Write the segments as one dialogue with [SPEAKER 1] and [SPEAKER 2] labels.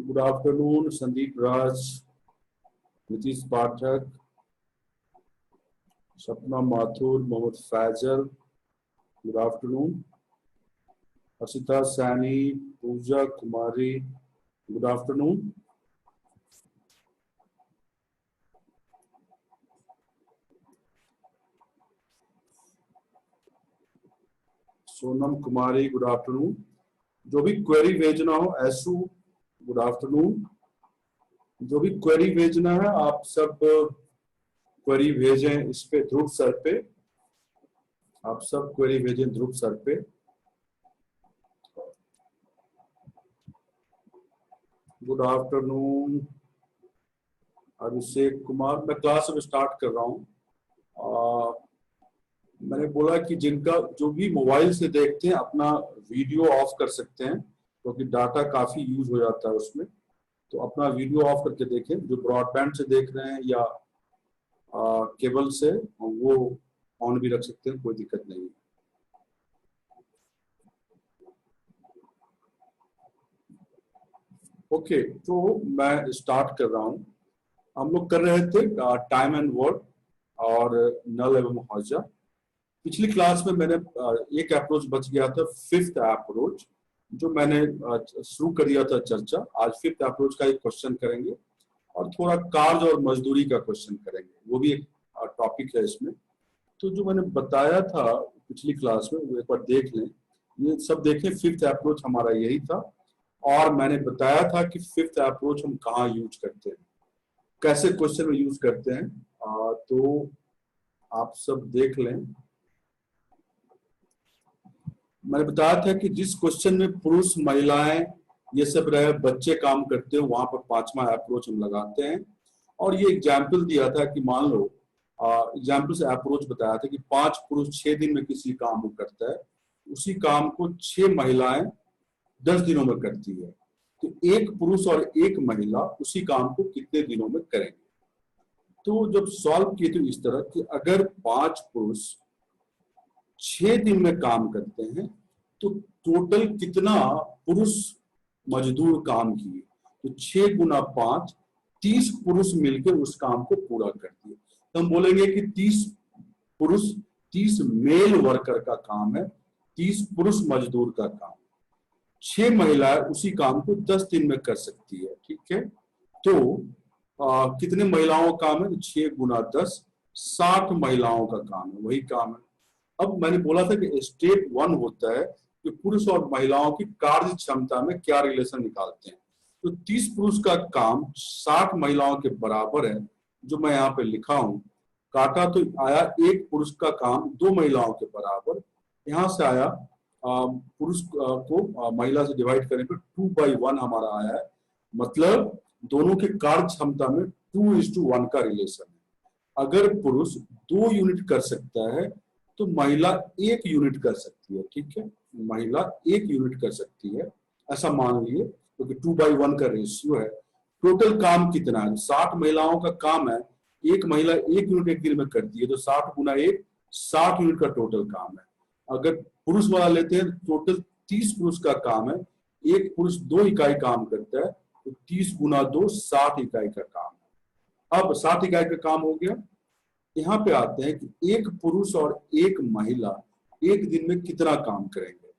[SPEAKER 1] Good afternoon Sandeep राज, नीतीश पाठक, सपना Mathur, Mohammad Faizal, good afternoon. Harshita Saini, पूजा कुमारी, good afternoon. Sonam कुमारी, good afternoon. जो भी क्वेरी भेजना हो, एसू, गुड आफ्टरनून। जो भी क्वेरी भेजना है आप सब क्वेरी भेजें इस पे, ध्रुव सर पे। आप सब क्वेरी भेजें ध्रुव सर पे। Good afternoon Abhishek Kumar. मैं क्लास अब स्टार्ट कर रहा हूँ। मैंने बोला कि जिनका जो भी मोबाइल से देखते हैं अपना वीडियो ऑफ कर सकते हैं, क्योंकि डाटा काफी यूज हो जाता है उसमें। तो अपना वीडियो ऑफ करके देखें। जो ब्रॉडबैंड से देख रहे हैं या केबल से, वो ऑन भी रख सकते हैं, कोई दिक्कत नहीं है। ओके, तो मैं स्टार्ट कर रहा हूँ। हम लोग कर रहे थे टाइम एंड वर्ड और नल एवं हौजा। पिछली क्लास में मैंने एक अप्रोच बच गया था, फिफ्थ अप्रोच, जो मैंने शुरू कर दिया था चर्चा। आज फिफ्थ अप्रोच का एक क्वेश्चन करेंगे और थोड़ा कार्य और मजदूरी का क्वेश्चन करेंगे, वो भी एक टॉपिक है इसमें। तो जो मैंने बताया था पिछली क्लास में वो एक बार देख लें, ये सब देखें। फिफ्थ अप्रोच हमारा यही था और मैंने बताया था कि फिफ्थ अप्रोच हम कहाँ यूज करते हैं, कैसे क्वेश्चन में यूज करते हैं। तो आप सब देख लें। मैंने बताया था कि जिस क्वेश्चन में पुरुष महिलाएं ये सब रहे, बच्चे काम करते हो, वहां पर पांचवा अप्रोच हम लगाते हैं। और ये एग्जाम्पल दिया था कि मान लो, एग्जाम्पल से अप्रोच बताया था कि 5 पुरुष 6 दिन में किसी काम को करता है, उसी काम को 6 महिलाएं 10 दिनों में करती है। तो एक पुरुष और एक महिला उसी काम को कितने दिनों में करेंगे? तो जब सॉल्व किए तो इस तरह कि अगर 5 पुरुष 6 दिन में काम करते हैं तो टोटल कितना पुरुष मजदूर काम किए? तो 6 गुना 5, 30 पुरुष मिलकर उस काम को पूरा कर दिए। तो हम बोलेंगे कि 30 पुरुष, 30 मेल वर्कर का काम है, 30 पुरुष मजदूर का काम। 6 महिलाएं उसी काम को 10 दिन में कर सकती है, ठीक है। तो कितने महिलाओं का काम है? 6 गुना 10, 60 महिलाओं का काम है, वही काम है। अब मैंने बोला था कि स्टेप 1 होता है कि पुरुष और महिलाओं की कार्य क्षमता में क्या रिलेशन निकालते हैं। तो 30 पुरुष का काम 60 महिलाओं के बराबर है, जो मैं यहाँ पे लिखा हूं। काटा तो आया एक पुरुष का काम 2 महिलाओं के बराबर। यहां से आया पुरुष को महिला से डिवाइड करने पर 2/1 हमारा आया है। मतलब दोनों के कार्य क्षमता में 2:1 का रिलेशन है। अगर पुरुष 2 यूनिट कर सकता है तो महिला 1 यूनिट कर सकती है, ठीक है। महिला 1 यूनिट कर सकती है, ऐसा मान लिए, क्योंकि 2/1 का रेशियो है। टोटल काम कितना है? 60 महिलाओं का काम है, एक महिला 1 यूनिट एक दिन में करती है, तो 60 गुना 1, 60 यूनिट का टोटल काम है। अगर पुरुष वाला लेते हैं तो टोटल 30 पुरुष का काम है, एक पुरुष 2 इकाई काम करता है, तो 30 गुना 2, 60 इकाई का काम है। अब 60 इकाई का काम हो गया। यहाँ पे आते हैं कि एक पुरुष और एक महिला एक दिन में कितना काम करेंगे।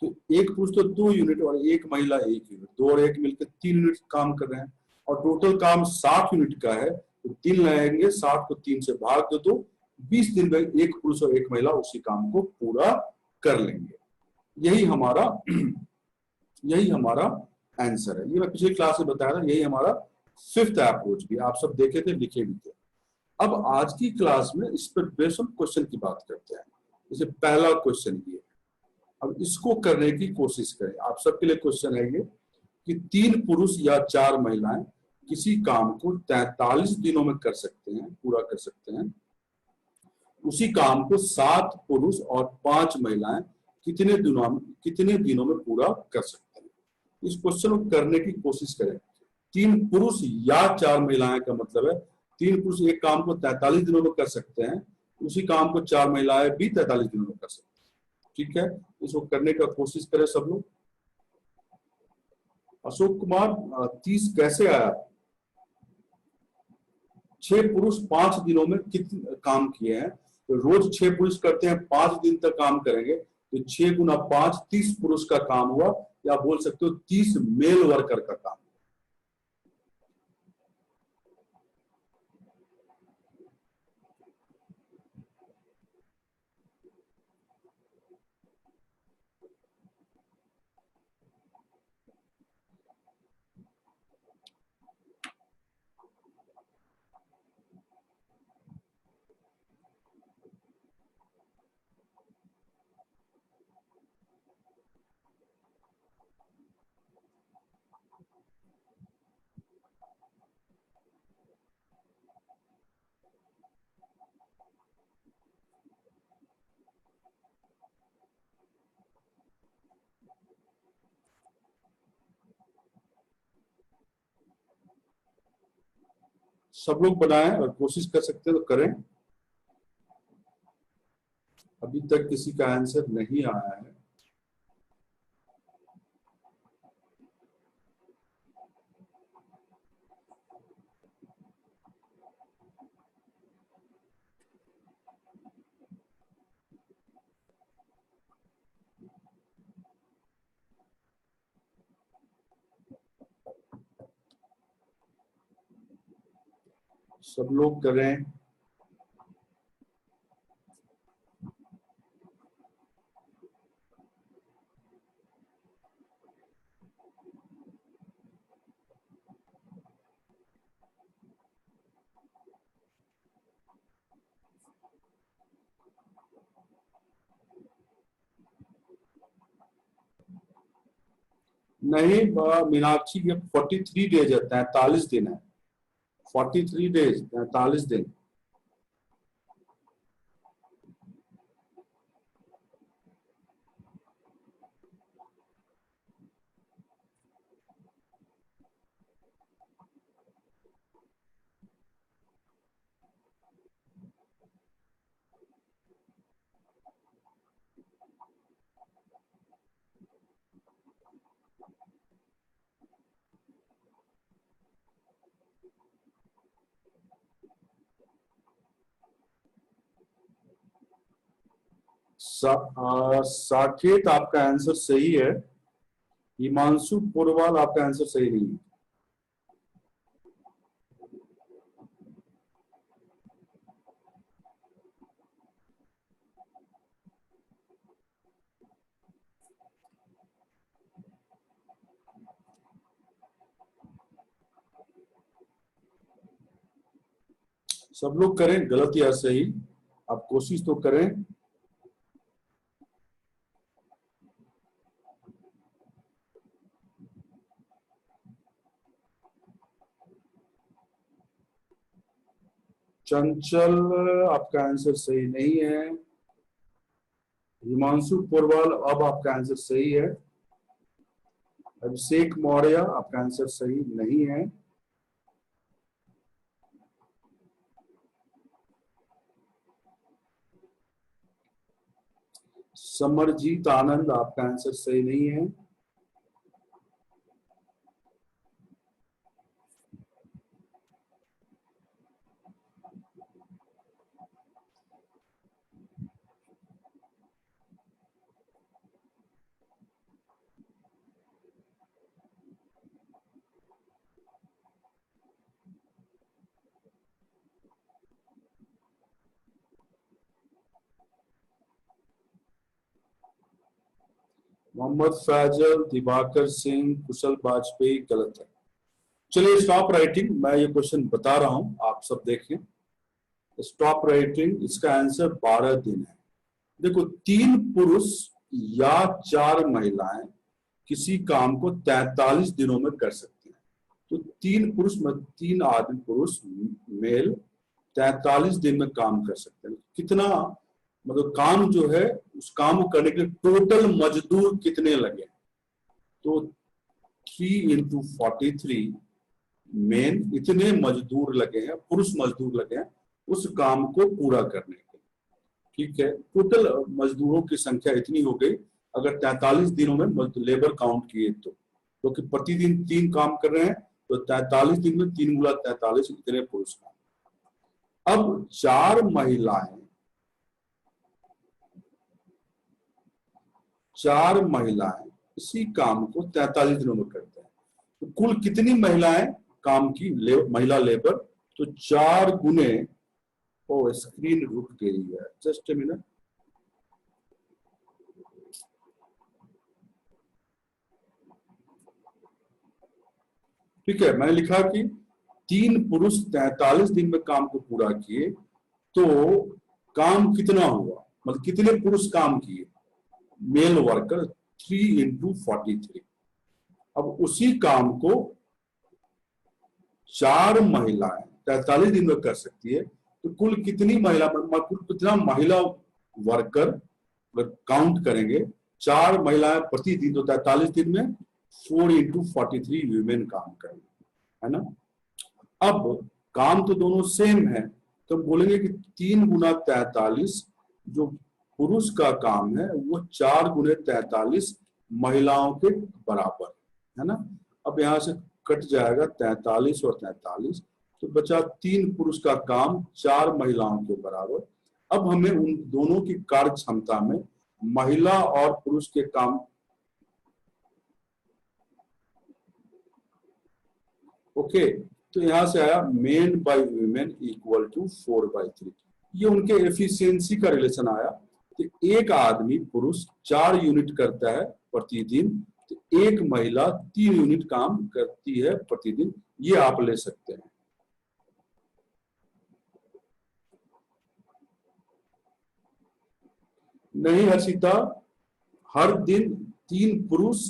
[SPEAKER 1] तो एक पुरुष तो 2 यूनिट और एक महिला 1 यूनिट, 2 और 1 मिलकर 3 यूनिट काम कर रहे हैं, और टोटल काम 60 यूनिट का है। तो 3 लगाएंगे, 60 को 3 से भाग दो, तो 20 दिन में एक पुरुष और एक महिला उसी काम को पूरा कर लेंगे। यही हमारा आंसर है। ये मैं पिछली क्लास में बताया था, यही हमारा फिफ्थ अप्रोच भी आप सब देखे थे, लिखे भी थे। अब आज की क्लास में इस पर बेस्ड हम क्वेश्चन की बात करते हैं। जैसे पहला क्वेश्चन ये, अब इसको करने की कोशिश करें। आप सबके लिए क्वेश्चन है ये कि 3 पुरुष या 4 महिलाएं किसी काम को 43 दिनों में कर सकते हैं, पूरा कर सकते हैं। उसी काम को 7 पुरुष और 5 महिलाएं कितने दिनों में पूरा कर सकते हैं? इस क्वेश्चन को करने की कोशिश करें। 3 पुरुष या 4 महिलाएं का मतलब है 3 पुरुष एक काम को 43 दिनों में कर सकते हैं, उसी काम को 4 महिलाएं भी 43 दिनों में कर सकते हैं, ठीक है। इसको करने का कोशिश करें सब लोग। अशोक कुमार 30 कैसे आया? 6 पुरुष 5 दिनों में कितने काम किए हैं? तो रोज 6 पुरुष करते हैं, 5 दिन तक काम करेंगे तो 6 गुना 5 30 पुरुष का काम हुआ, या बोल सकते हो 30 मेल वर्कर का काम। सब लोग बनाएं और कोशिश कर सकते हैं तो करें। अभी तक किसी का आंसर नहीं आया है। सब लोग करें। नहीं मीनाक्षी, ये 43 डेज है, 43 दिन है। 43 डेज, 43 दिन। साकेत आपका आंसर सही है। हिमांशु पुरवाल आपका आंसर सही नहीं है। सब लोग करें, गलत या सही, आप कोशिश तो करें। चंचल आपका आंसर सही नहीं है। हिमांशु पुरवाल अब आपका आंसर सही है। अभिषेक मौर्य आपका आंसर सही नहीं है। समरजीत आनंद आपका आंसर सही नहीं है। मोहम्मद फैजल, दिवाकर सिंह, कुशल वाजपेयी गलत है। चलिए स्टॉप राइटिंग, मैं ये क्वेश्चन बता रहा हूं, आप सब देखें। स्टॉप राइटिंग, इसका आंसर 12 दिन है। देखो, 3 पुरुष या 4 महिलाएं किसी काम को 43 दिनों में कर सकते हैं। तो 3 पुरुष में 3 आदमी पुरुष मेल 43 दिन में काम कर सकते हैं। कितना मतलब काम जो है, उस काम को करने के लिए टोटल मजदूर कितने लगे? तो 3 into 43 मेन इतने मजदूर लगे हैं, पुरुष मजदूर लगे हैं उस काम को पूरा करने के। ठीक है, टोटल मजदूरों की संख्या इतनी हो गई अगर 43 दिनों में लेबर काउंट किए तो। क्योंकि प्रतिदिन 3 काम कर रहे हैं, तो 43 दिन में 3 गुना 43 इतने पुरुष काम। अब 4 महिलाएं इसी काम को 43 दिनों में करते हैं, तो कुल कितनी महिलाएं काम की महिला लेबर? तो 4 गुने, ओ स्क्रीन रुक गई है, जस्ट ए मिनट। ठीक है, मैंने लिखा कि 3 पुरुष 43 दिन में काम को पूरा किए, तो काम कितना हुआ, मतलब कितने पुरुष काम किए? Male worker 3 into 43। अब उसी काम को 4 महिलाएं 43 दिन में कर सकती है, तो कुल कितनी महिला, कुल कितना महिला वर्कर काउंट करेंगे, 4 महिलाएं प्रतिदिन, तो 43 दिन में 4 इंटू 43 वीमेन काम करेंगे, है ना। अब काम तो दोनों सेम है, तो हम बोलेंगे कि 3 गुना 43 जो पुरुष का काम है वो 4 गुने 43 महिलाओं के बराबर, है ना। अब यहां से कट जाएगा 43 और 43, तो बचा 3 पुरुष का काम 4 महिलाओं के बराबर। अब हमें उन दोनों की कार्य क्षमता में महिला और पुरुष के काम, ओके, तो यहां से आया men by women equal to 4/3। ये उनके एफिशिएंसी का रिलेशन आया कि एक आदमी पुरुष 4 यूनिट करता है प्रतिदिन, तो एक महिला 3 यूनिट काम करती है प्रतिदिन, ये आप ले सकते हैं। नहीं हर्षिता, हर दिन 3 पुरुष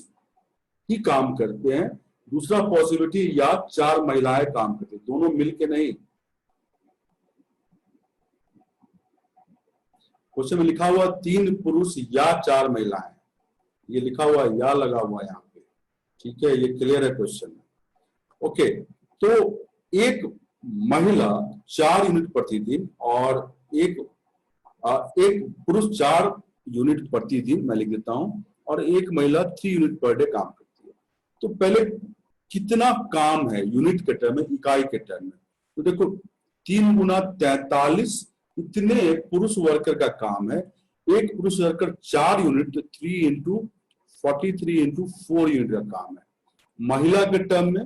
[SPEAKER 1] ही काम करते हैं। दूसरा पॉसिबिलिटी, या 4 महिलाएं काम करती, दोनों मिलके नहीं। क्वेश्चन में लिखा हुआ 3 पुरुष या 4 महिलाएं, ये लिखा हुआ या लगा हुआ यहाँ पे, ठीक है, ये क्लियर है क्वेश्चन में। ओके, तो एक महिला 4 यूनिट प्रतिदिन और एक पुरुष 4 यूनिट प्रतिदिन, मैं लिख देता हूं, और एक महिला 3 यूनिट पर डे काम करती है। तो पहले कितना काम है यूनिट के टर्म में, इकाई के टर्म में, तो देखो 3 गुना 43 इतने पुरुष वर्कर का काम है। एक पुरुष वर्कर 4 यूनिट, तो 3 इंटू 43 इंटू 4 यूनिट का काम है। महिला के टर्म में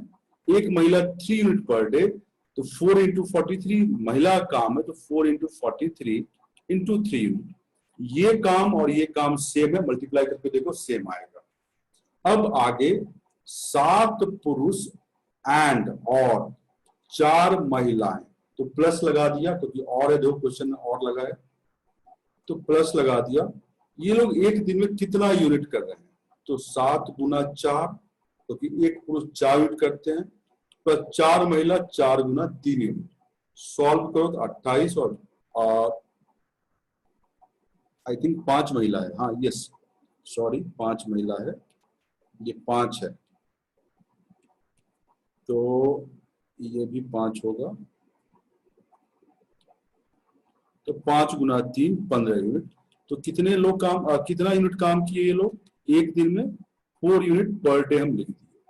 [SPEAKER 1] एक महिला 3 यूनिट पर डे, तो 4 इंटू 43 महिला काम है, तो 4 इंटू 43 इंटू 3 यूनिट। ये काम और ये काम सेम है, मल्टीप्लाई करके देखो सेम आएगा। अब आगे 7 पुरुष एंड और 4 महिलाएं, तो प्लस लगा दिया क्योंकि और है, देखो क्वेश्चन में और लगा है, तो प्लस लगा दिया। ये लोग एक दिन में कितना यूनिट कर रहे हैं, तो 7 गुना 4, क्योंकि एक पुरुष 4 यूनिट करते हैं, प्लस 4 महिला 4 गुना 3 यूनिट। सॉल्व करो तो 28 और आई थिंक 5 महिला है, हाँ यस सॉरी 5 महिला है, ये 5 है, तो ये भी 5 होगा, तो 5 गुना 3 15 यूनिट। तो कितने लोग काम, कितना यूनिट काम किए ये लोग एक दिन में? 4 यूनिट पर डे हम लिख दिए।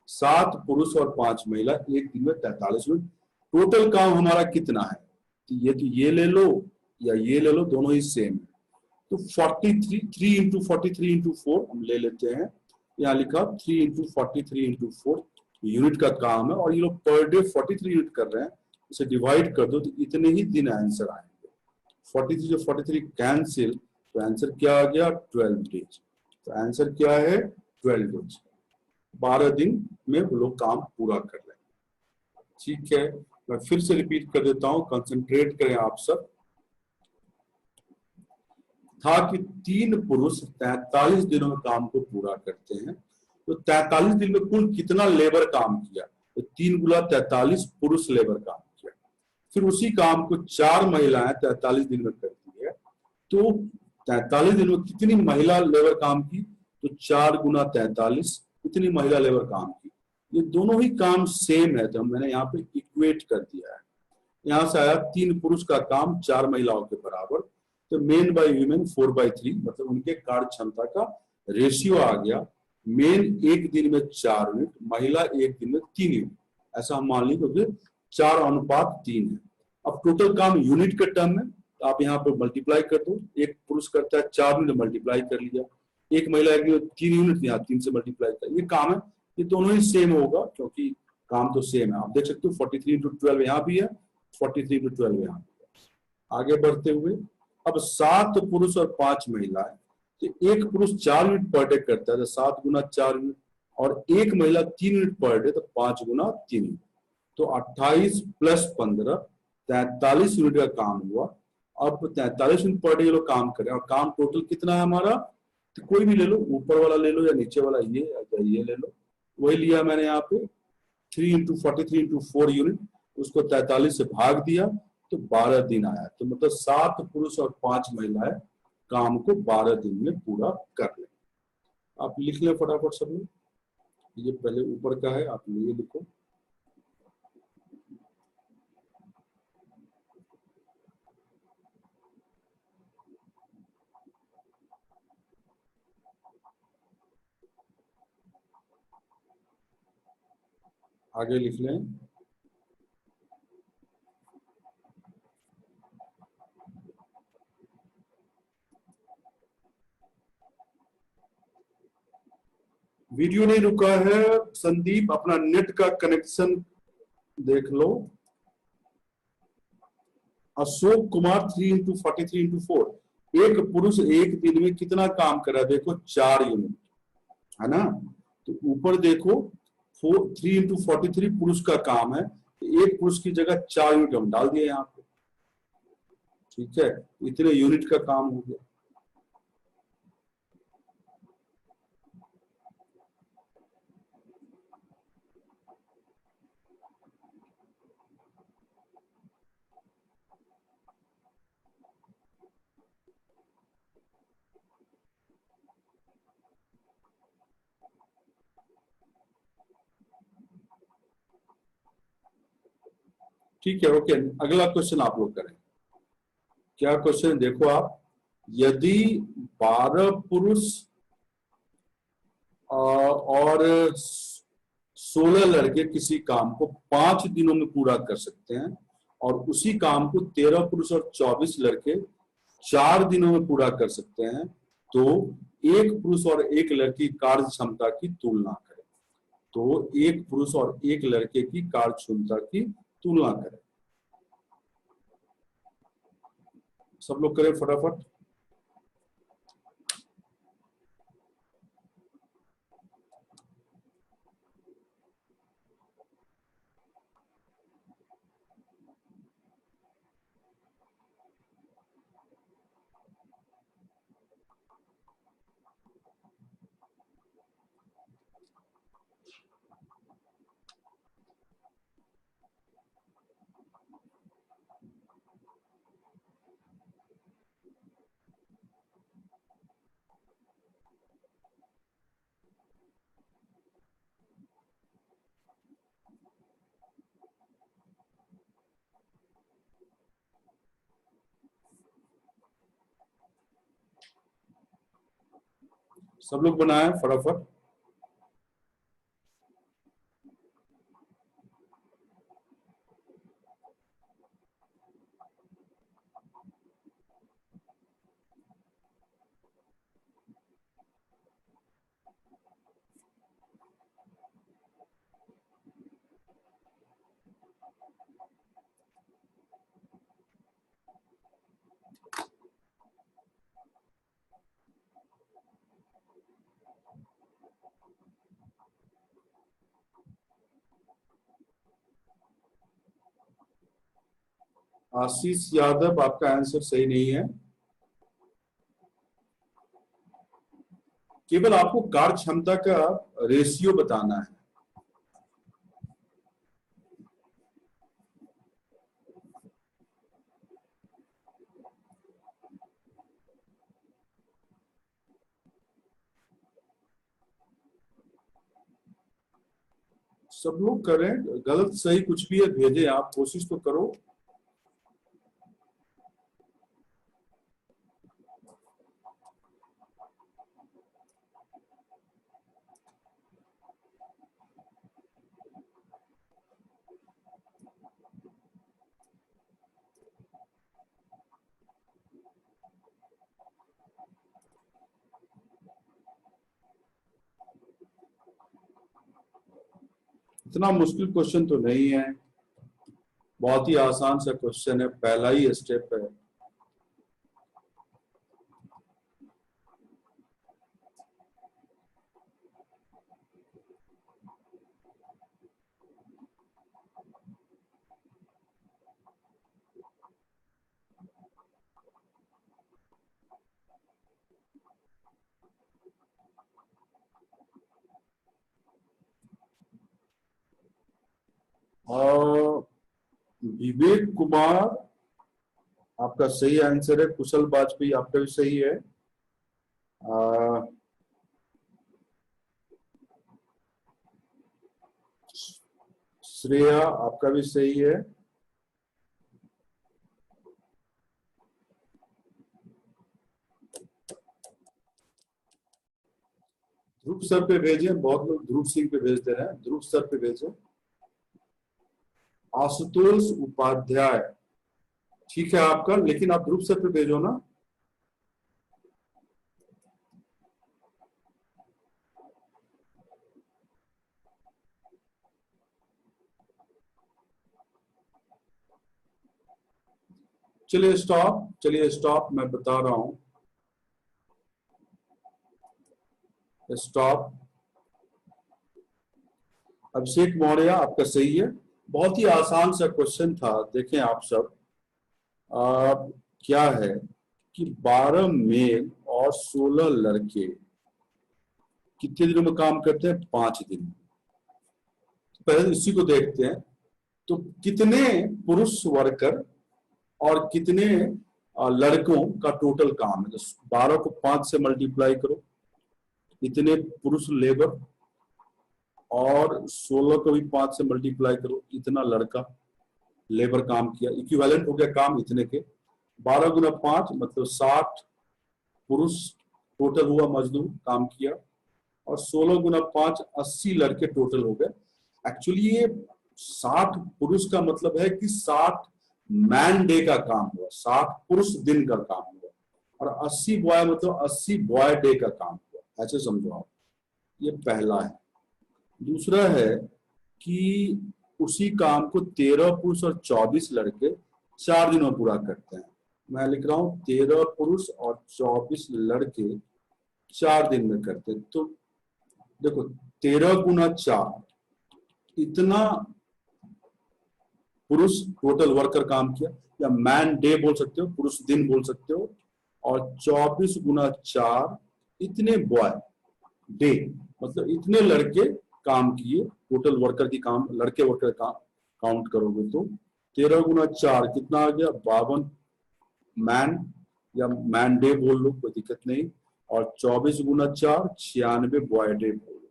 [SPEAKER 1] 7 पुरुष और 5 महिला एक दिन में 43 यूनिट। टोटल काम हमारा कितना है, तो ये ले लो या ये ले लो, दोनों ही सेम है। तो 43 3 इंटू 43 इंटू 4 हम ले लेते हैं, यहाँ लिखा 3 इंटू 43 इंटू 4 यूनिट का काम है, और ये लोग पर डे 43 यूनिट कर रहे हैं, इसे डिवाइड कर दो तो इतने ही दिन आंसर आएंगे। 43 जो 43 कैंसिल, तो आंसर क्या आ गया 12 डेज। तो आंसर क्या है 12 डेज, 12 दिन में वो लोग काम पूरा कर रहे हैं। ठीक है, मैं फिर से रिपीट कर देता हूं, कंसंट्रेट करें आप सब। था कि 3 पुरुष 43 दिनों में काम को पूरा करते हैं, तो 43 दिन में कुल कितना लेबर काम किया, तो 3 गुना 43 पुरुष लेबर काम किया। फिर उसी काम को 4 महिलाएं 43 दिन में करती है, तो 43 दिन में कितनी महिला लेबर काम की, तो 4 गुना 43 इतनी महिला लेबर काम की। ये दोनों ही काम सेम है, तो मैंने यहाँ पे इक्वेट कर दिया है। यहाँ से आया 3 पुरुष का काम 4 महिलाओं के बराबर, तो मेन बाय वीमेन 4/3, मतलब उनके कार्य क्षमता का रेशियो आ गया मेन एक दिन में 4 यूनिट, महिला एक दिन में 3 यूनिट, ऐसा हम मान लीजिए क्योंकि 4:3 है। अब टोटल काम यूनिट के टर्म में, तो आप यहाँ पे मल्टीप्लाई कर दो, एक पुरुष करता है 4 यूनिट, मल्टीप्लाई कर लिया, एक महिला एक 3 यूनिट, यहाँ 3 से मल्टीप्लाई कर, ये काम है, ये दोनों ही सेम होगा क्योंकि काम तो सेम है। आप देख सकते हो 43 इंटू 12 यहाँ भी है, 43 इंटू 12 यहाँ भी है। आगे बढ़ते हुए अब 7 पुरुष और 5 महिलाएं, तो एक पुरुष 4 यूनिट पर डे करता है, तो 7 गुना 4 यूनिट, और एक महिला 3 यूनिट पर डे, तो 5 गुना 3 यूनिट, तो 28 प्लस 15 43 यूनिट का काम हुआ। अब 43 यूनिट पर डे ये लोग काम कर रहे हैं, और काम टोटल कितना है हमारा, तो कोई भी ले लो, ऊपर वाला ले लो या नीचे वाला, ये ले लो, वही लिया मैंने यहाँ पे 3 इंटू 43 इंटू 4 यूनिट, उसको 43 से भाग दिया तो 12 दिन आया। तो मतलब 7 पुरुष और 5 महिलाएं काम को 12 दिन में पूरा कर ले। आप लिख लें फटाफट सब लोग, ये पहले ऊपर का है, आप ये लिखो। आगे लिख लें, वीडियो नहीं रुका है संदीप, अपना नेट का कनेक्शन देख लो। अशोक कुमार 3 इंटू 43 इंटू 4, एक पुरुष एक दिन में कितना काम कर रहा है, देखो 4 यूनिट है ना, तो ऊपर देखो 3 इंटू 43 पुरुष का काम है, तो एक पुरुष की जगह 4 यूनिट हम डाल दिए यहाँ पे, ठीक है, इतने यूनिट का काम हो गया। ठीक है, ओके, अगला क्वेश्चन आप लोग करें। क्या क्वेश्चन देखो आप, यदि 12 पुरुष और 16 लड़के किसी काम को 5 दिनों में पूरा कर सकते हैं, और उसी काम को 13 पुरुष और 24 लड़के 4 दिनों में पूरा कर सकते हैं, तो एक पुरुष और एक लड़की कार्य क्षमता की तुलना करें। तो एक पुरुष और एक लड़के की कार्य क्षमता की तुलना करें। सब लोग करें फटाफट। सब लोग बनाए फटाफट। आशीष यादव, आपका आंसर सही नहीं है, केवल आपको कार्य क्षमता का रेशियो बताना है। सब लोग करें, गलत सही कुछ भी है भेजें, आप कोशिश तो करो। इतना मुश्किल क्वेश्चन तो नहीं है, बहुत ही आसान सा क्वेश्चन है, पहला ही स्टेप है। और विवेक कुमार आपका सही आंसर है, कुशल वाजपेयी आपका भी सही है। श्रेया आपका भी सही है। ध्रुव सर पे भेजे, बहुत लोग ध्रुव सिंह पे भेज दे रहे हैं, ध्रुव सर पे भेजे। आशुतोष उपाध्याय ठीक है आपका, लेकिन आप ध्रुव सर पे भेजो ना। चलिए स्टॉप, मैं बता रहा हूं, स्टॉप। अभिषेक मौर्य आपका सही है, बहुत ही आसान सा क्वेश्चन था। देखें आप सब, क्या है कि 12 मेल और 16 लड़के कितने दिनों में काम करते हैं? 5 दिन। तो पहले इसी को देखते हैं। तो कितने पुरुष वर्कर और कितने लड़कों का टोटल काम है? 12 को 5 से मल्टीप्लाई करो, इतने पुरुष लेबर, और 16 को भी 5 से मल्टीप्लाई करो, इतना लड़का लेबर काम किया, इक्विवेलेंट हो गया काम इतने के। 12 गुना 5 मतलब 60 पुरुष टोटल हुआ, मजदूर काम किया, और 16 गुना 5 80 लड़के टोटल हो गए। एक्चुअली ये 60 पुरुष का मतलब है कि 60 मैन डे का काम हुआ, 60 पुरुष दिन का काम हुआ, और 80 बॉय मतलब 80 बॉय डे का काम हुआ, ऐसे समझो आप। ये पहला है। दूसरा है कि उसी काम को 13 पुरुष और 24 लड़के 4 दिनों में पूरा करते हैं। मैं लिख रहा हूं 13 पुरुष और 24 लड़के 4 दिन में करते हैं। तो देखो 13 गुना 4, इतना पुरुष टोटल वर्कर काम किया, या मैन डे बोल सकते हो, पुरुष दिन बोल सकते हो, और 24 गुना 4 इतने बॉय डे मतलब इतने लड़के काम किए, टोटल वर्कर की काम, लड़के वर्कर का काउंट करोगे तो 13 गुना 4 कितना आ गया? 52 मैन, या मैन डे बोल लो, कोई दिक्कत नहीं, और 24 गुना 4 96 बॉय डे बोल लो।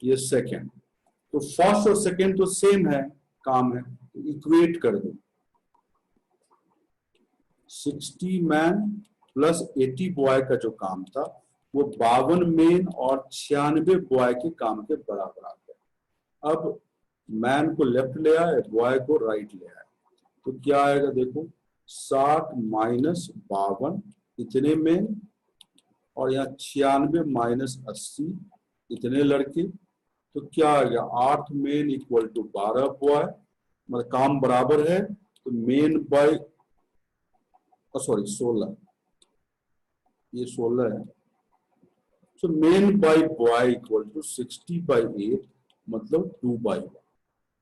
[SPEAKER 1] ये सेकेंड। तो फर्स्ट और सेकेंड तो सेम है, काम है, तो इक्वेट कर दो। 60 मैन प्लस 80 बॉय का जो काम था वो 52 मेन और 96 बॉय के काम के बराबर आ गया। अब मैन को लेफ्ट ले आए, बॉय को राइट ले आए, तो क्या आएगा? देखो 60 माइनस 52 इतने मेन, और यहाँ 96 माइनस 80 इतने लड़के, तो क्या आ गया? 8 मेन इक्वल टू 12 बॉय, मतलब काम बराबर है, तो मेन बाय सॉरी 16, ये 16 है। So men by boy equal to 60/8 मतलब 2/1।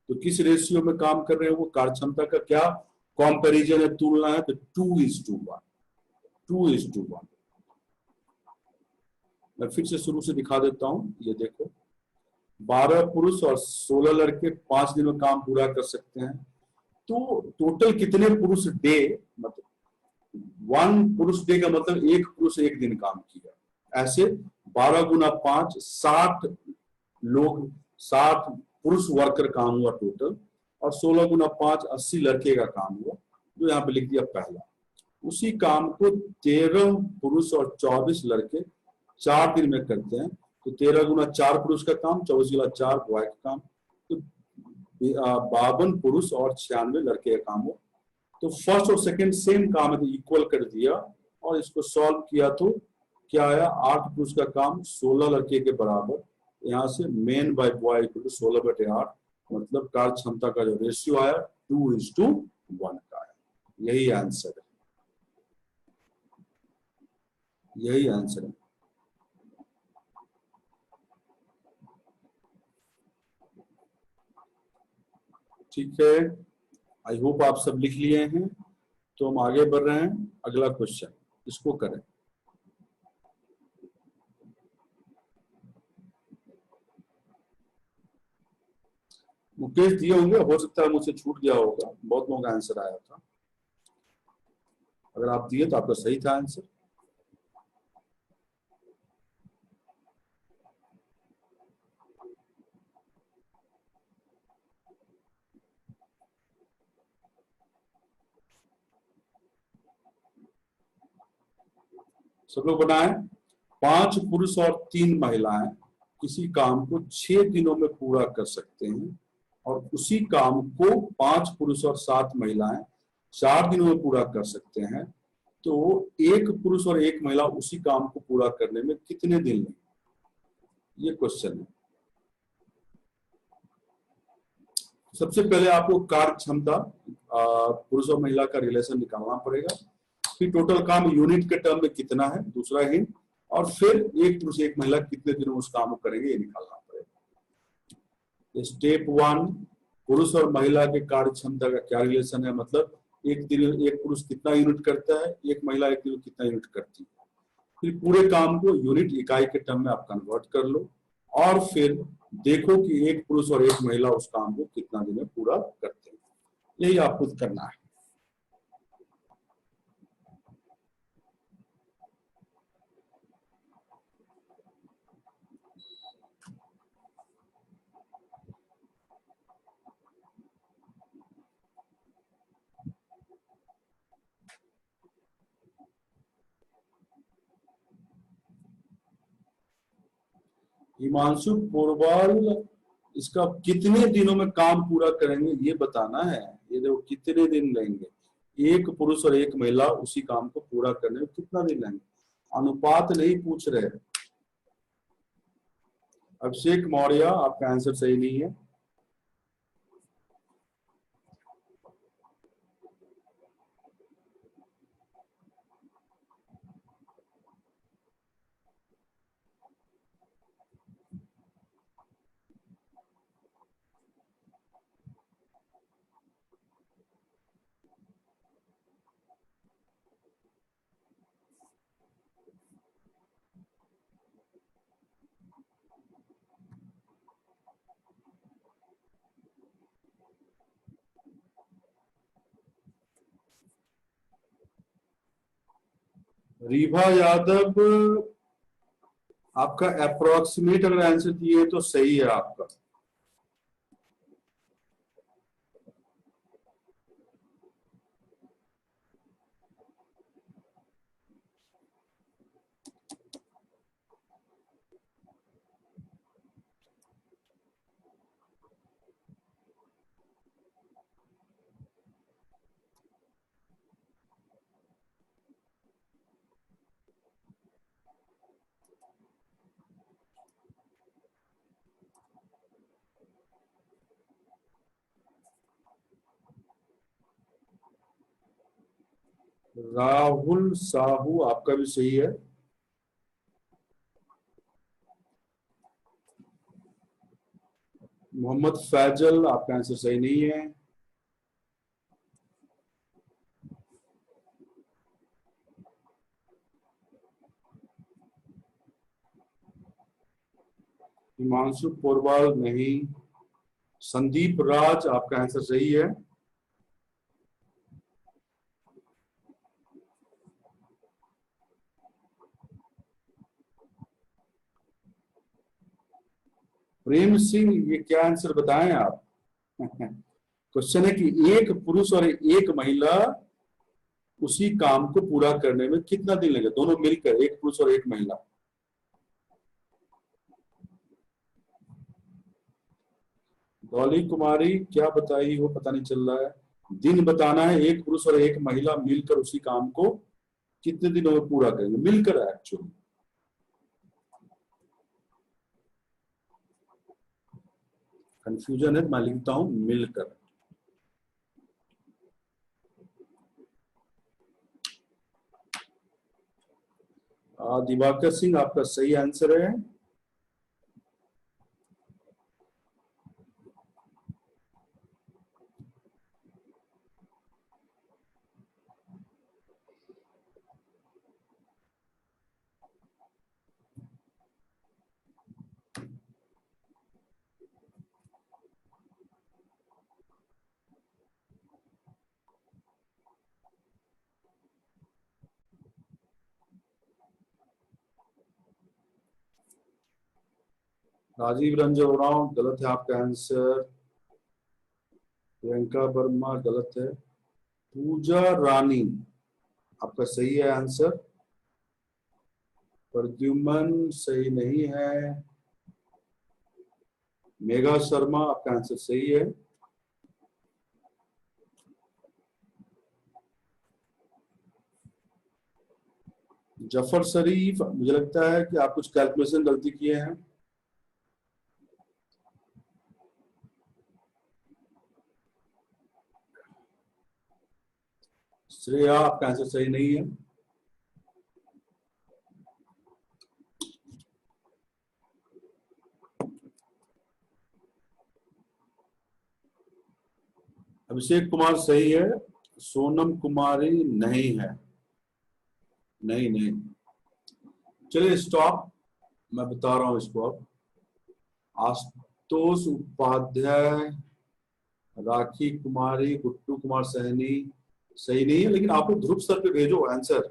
[SPEAKER 1] तो किस रेशियो में काम कर रहे हैं? वो कार्य क्षमता का क्या कंपैरिजन है, तुलना है, तो 2:1, 2:1। मैं फिर से शुरू से दिखा देता हूं, ये देखो 12 पुरुष और 16 लड़के 5 दिन में काम पूरा कर सकते हैं। तो टोटल कितने पुरुष डे, मतलब 1 पुरुष डे का मतलब 1 पुरुष 1 दिन काम किया। ऐसे 12 गुना 5 60 लोग, 60 पुरुष वर्कर काम हुआ टोटल, और 16 गुना 5 80 लड़के का काम हुआ, जो यहाँ पे लिख दिया पहला। उसी काम को 13 पुरुष और 24 लड़के 4 दिन में करते हैं। तो 13 गुना 4 पुरुष का काम, 24 गुना 4 बॉय का काम, तो 52 पुरुष और 96 लड़के का काम हो। तो फर्स्ट और सेकंड सेम काम है, तो इक्वल कर दिया, और इसको सॉल्व किया तो क्या आया? 8 पुरुष का काम 16 लड़के के बराबर। यहाँ से men by boy equal to 16/8, मतलब कार्य क्षमता का जो रेशियो आया 2:1 का है। यही आंसर है, यही आंसर है। ठीक है, आई होप आप सब लिख लिए हैं। तो हम आगे बढ़ रहे हैं, अगला क्वेश्चन इसको करें। मुकेश दिए होंगे, हो सकता है मुझसे छूट गया होगा, बहुत लोगों का आंसर आया था। अगर आप दिए तो आपका सही था आंसर। सब लोग बनाए। 5 पुरुष और 3 महिलाएं किसी काम को 6 दिनों में पूरा कर सकते हैं और उसी काम को 5 पुरुष और 7 महिलाएं 4 दिनों में पूरा कर सकते हैं। तो एक पुरुष और एक महिला उसी काम को पूरा करने में कितने दिन लेंगे, ये क्वेश्चन है। सबसे पहले आपको कार्य क्षमता पुरुष और महिला का रिलेशन निकालना पड़ेगा, फिर टोटल काम यूनिट के टर्म में कितना है, दूसरा हिंट, और फिर एक पुरुष एक महिला कितने दिनों उस काम को करेंगे ये निकालना पड़ेगा। स्टेप 1, पुरुष और महिला के कार्य क्षमता का क्या रिलेशन है, मतलब एक दिन एक पुरुष कितना यूनिट करता है, एक महिला एक दिन कितना यूनिट करती है। फिर पूरे काम को यूनिट इकाई के टर्म में आप कन्वर्ट कर लो और फिर देखो कि एक पुरुष और एक महिला उस काम को कितना दिन में पूरा करते हैं। यही आपको करना है। हिमांशु पोरवाल, इसका कितने दिनों में काम पूरा करेंगे ये बताना है। ये देखो कितने दिन लेंगे, एक पुरुष और एक महिला उसी काम को पूरा करने में कितना दिन लेंगे, अनुपात नहीं पूछ रहे। अभिषेक मौर्य, आपका आंसर सही नहीं है। रीवा यादव, आपका अप्रोक्सीमेट अगर आंसर दिए तो सही है आपका। राहुल साहू, आपका भी सही है। मोहम्मद फैजल, आपका आंसर सही नहीं है। हिमांशु पोरवाल नहीं। संदीप राज, आपका आंसर सही है। प्रेम सिंह, ये क्या आंसर बताएं आप। क्वेश्चन है कि एक पुरुष और एक महिला उसी काम को पूरा करने में कितना दिन लगेगा, दोनों मिलकर, एक पुरुष और एक महिला। डॉली कुमारी, क्या बताई हो पता नहीं चल रहा है। दिन बताना है, एक पुरुष और एक महिला मिलकर उसी काम को कितने दिनों में पूरा करेंगे, मिलकर एक्चुअली। कंफ्यूजन है, मैं लिखता हूं मिलकर। दिवाकर सिंह आपका सही आंसर है। राजीव रंजन उरांव गलत है आपका आंसर। प्रियंका वर्मा गलत है। पूजा रानी आपका सही है आंसर। प्रद्युमन सही नहीं है। मेघा शर्मा आपका आंसर सही है। जफर शरीफ, मुझे लगता है कि आप कुछ कैलकुलेशन गलती किए हैं। श्रेया आपका आंसर सही नहीं है। अभिषेक कुमार सही है। सोनम कुमारी नहीं है। नहीं नहीं, चलिए स्टॉप, मैं बता रहा हूं इसको अब। आशुतोष उपाध्याय, राखी कुमारी, गुट्टू कुमार सहनी सही नहीं है, लेकिन आप लोग ध्रुव सर पे भेजो आंसर।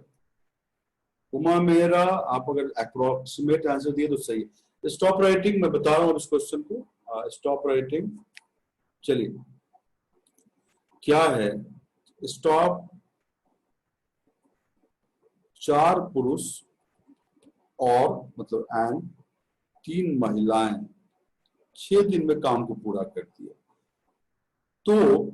[SPEAKER 1] उमा मेहरा, आप अगर अप्रोक्सीमेट आंसर दिए तो सही है। स्टॉप राइटिंग, मैं बता रहा हूं इस क्वेश्चन को। स्टॉप राइटिंग, चलिए क्या है स्टॉप। 4 पुरुष और मतलब एंड 3 महिलाएं 6 दिन में काम को पूरा करती है, तो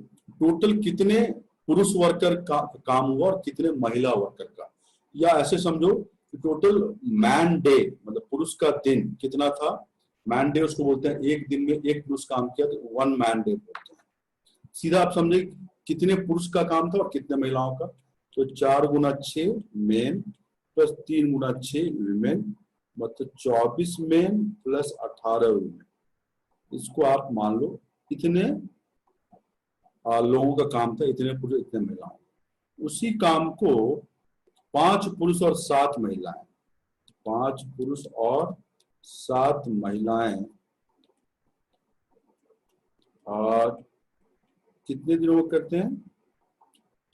[SPEAKER 1] टोटल कितने पुरुष वर्कर का काम हुआ और कितने महिला वर्कर का, या ऐसे समझो कि टोटल मैन डे मतलब पुरुष का दिन कितना था। मैन डे उसको बोलते हैं, एक दिन में एक पुरुष काम किया तो 1 मैन डे बोलते हैं। सीधा आप समझे कितने पुरुष का काम था और कितने महिलाओं का, तो 4 गुना 6 मेन प्लस 3 गुना 6 वीमेन, मतलब 24 मेन प्लस 18 वीमेन। इसको आप मान लो इतने लोगों का काम था, इतने पुरुष इतने महिलाओं। उसी काम को 5 पुरुष और 7 महिलाएं, 5 पुरुष और 7 महिलाएं और कितने दिनों में करते हैं,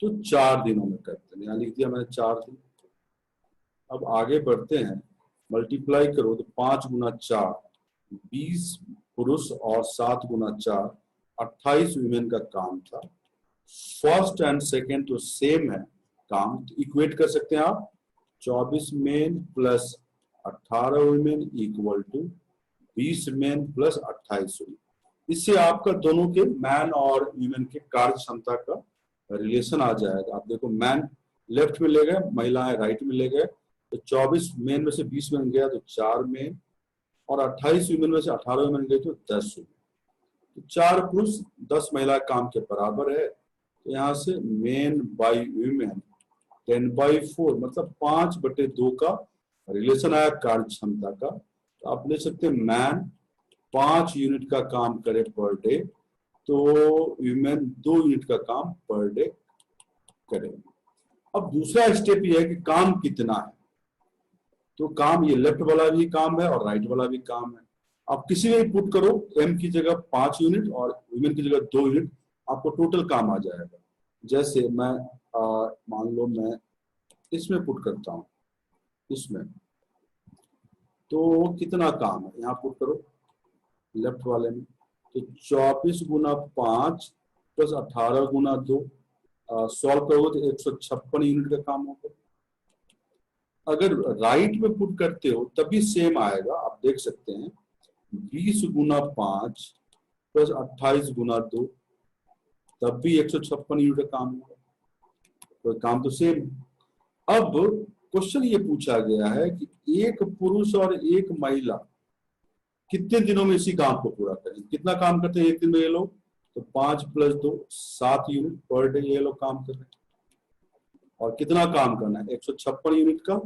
[SPEAKER 1] तो 4 दिनों में करते हैं। यहाँ लिख दिया मैंने 4 दिन। अब आगे बढ़ते हैं, मल्टीप्लाई करो तो 5 गुना 4 20 पुरुष और 7 गुना 4 28 वीमेन का काम था। फर्स्ट एंड सेकेंड तो सेम है काम, तो इक्वेट कर सकते हैं आप। 24 men plus 18 women equal to 20 men plus 28 women. इससे आपका दोनों के मैन और वीमेन के कार्य क्षमता का रिलेशन आ जाएगा। आप देखो, मैन लेफ्ट में ले गए, महिलाएं राइट में ले गए, तो 24 मेन में से 20 मेन गया तो 4 मेन, और 28 वीमेन में से 18 वीमेन गए तो 10 वीमेन। तो 4 पुरुष 10 महिला काम के बराबर है। तो यहाँ से मेन बाई वीमेन 10/4 मतलब 5/2 का रिलेशन आया कार्य क्षमता का। तो आप ले सकते हैं मैन 5 यूनिट का काम करे पर डे, तो वीमेन 2 यूनिट का काम पर डे करे। अब दूसरा स्टेप ये है कि काम कितना है, तो काम ये लेफ्ट वाला भी काम है और राइट वाला भी काम है। आप किसी में पुट करो, एम की जगह 5 यूनिट और वीमेन की जगह 2 यूनिट, आपको टोटल काम आ जाएगा। जैसे मैं मान लो मैं इसमें पुट करता हूं, इसमें तो कितना काम है, यहाँ पुट करो लेफ्ट वाले में, तो 24 गुना 5 प्लस 18 गुना 2 सॉल्व करोगे तो 156 यूनिट का काम होगा। अगर राइट में पुट करते हो तभी सेम आएगा, आप देख सकते हैं 20 गुना 5 प्लस 28 गुना 2, तब भी 156 यूनिट का काम होगा, तो काम तो सेम। अब क्वेश्चन ये पूछा गया है कि एक पुरुष और एक महिला कितने दिनों में इसी काम को पूरा करें। कितना काम करते हैं एक दिन में ये लोग, तो 5 + 2 7 यूनिट पर डे ये लोग काम कर रहे हैं। और कितना काम करना है, 156 यूनिट का,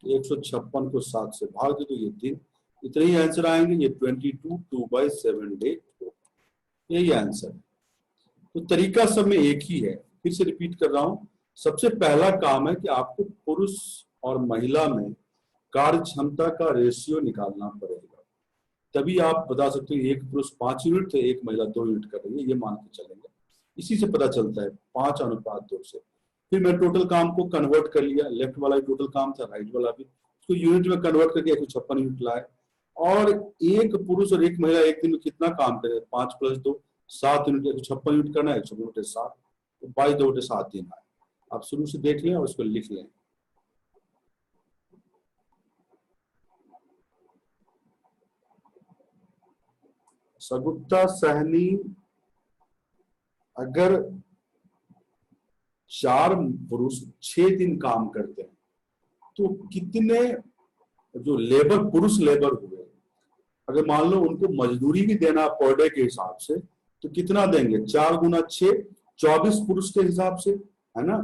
[SPEAKER 1] 156 को 7 से भाग दे तो ये 3, इतने ही आंसर आएंगे। ये 22 2/7 डे, यही आंसर है। तो तरीका सब में एक ही है। फिर से रिपीट कर रहा हूं, सबसे पहला काम है कि आपको पुरुष और महिला में कार्य क्षमता का रेशियो निकालना पड़ेगा, तभी आप बता सकते हो एक पुरुष 5 यूनिट तो एक महिला 2 यूनिट कर रही है, ये मान के चलेंगे। इसी से पता चलता है 5:2 से। फिर मैं टोटल काम को कन्वर्ट कर लिया, लेफ्ट वाला टोटल काम था, राइट वाला भी, तो यूनिट में कन्वर्ट करके 156 यूनिट लाए। और एक पुरुष और एक महिला एक दिन में कितना काम करे, 5 + 2 7 यूनिट, 156 यूनिट करना है, 156 तो 22/7 दिन आए। आप शुरू से देख लें और उसको लिख लें। सगुप्ता सहनी अगर 4 पुरुष 6 दिन काम करते हैं तो कितने जो लेबर पुरुष लेबर हुए, अगर मान लो उनको मजदूरी भी देना पर डे के हिसाब से तो कितना देंगे, 4 × 6 24 पुरुष के हिसाब से, है ना।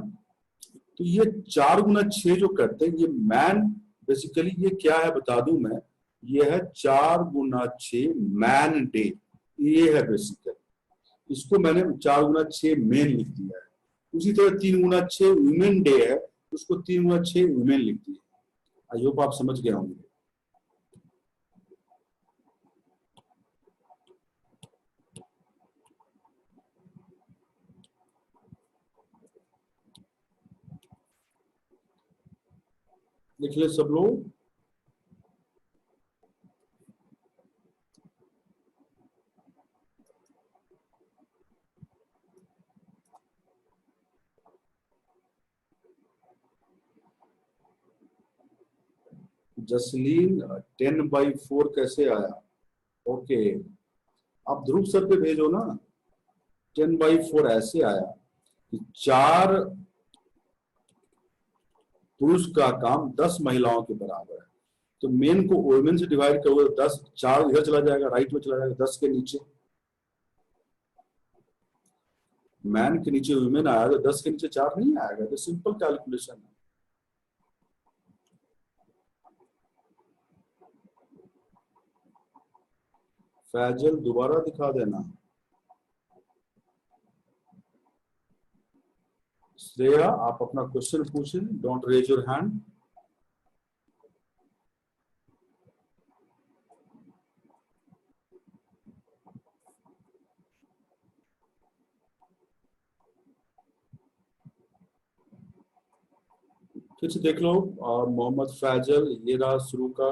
[SPEAKER 1] तो ये 4 × 6 जो करते हैं, ये मैन बेसिकली ये क्या है बता दूं मैं, ये है 4 × 6 मैन डे, ये है बेसिकली। इसको मैंने 4 × 6 मेन लिख दिया है। उसी तरह 3 × 6 वुमेन डे है, उसको 3 × 6 वुमेन लिख दिया। आई होप आप समझ गए होंगे। लिख ले सब लोग। जसलीन 10/4 कैसे आया, ओके आप ध्रुव सर पे भेजो ना। 10/4 ऐसे आया कि 4 पुरुष का काम 10 महिलाओं के बराबर है, तो मेन को वुमेन से डिवाइड करोगे तो 10, 4 इधर चला जाएगा, राइट में चला जाएगा, 10 के नीचे मैन के नीचे वुमेन आया तो 10 के नीचे 4 नहीं आएगा। तो सिंपल कैलकुलेशन है। फैजल दोबारा दिखा देना। श्रेया आप अपना क्वेश्चन पूछें, डोंट रेज योर हैंड। फिर से देख लो, मोहम्मद फैजल, ये रहा शुरू का।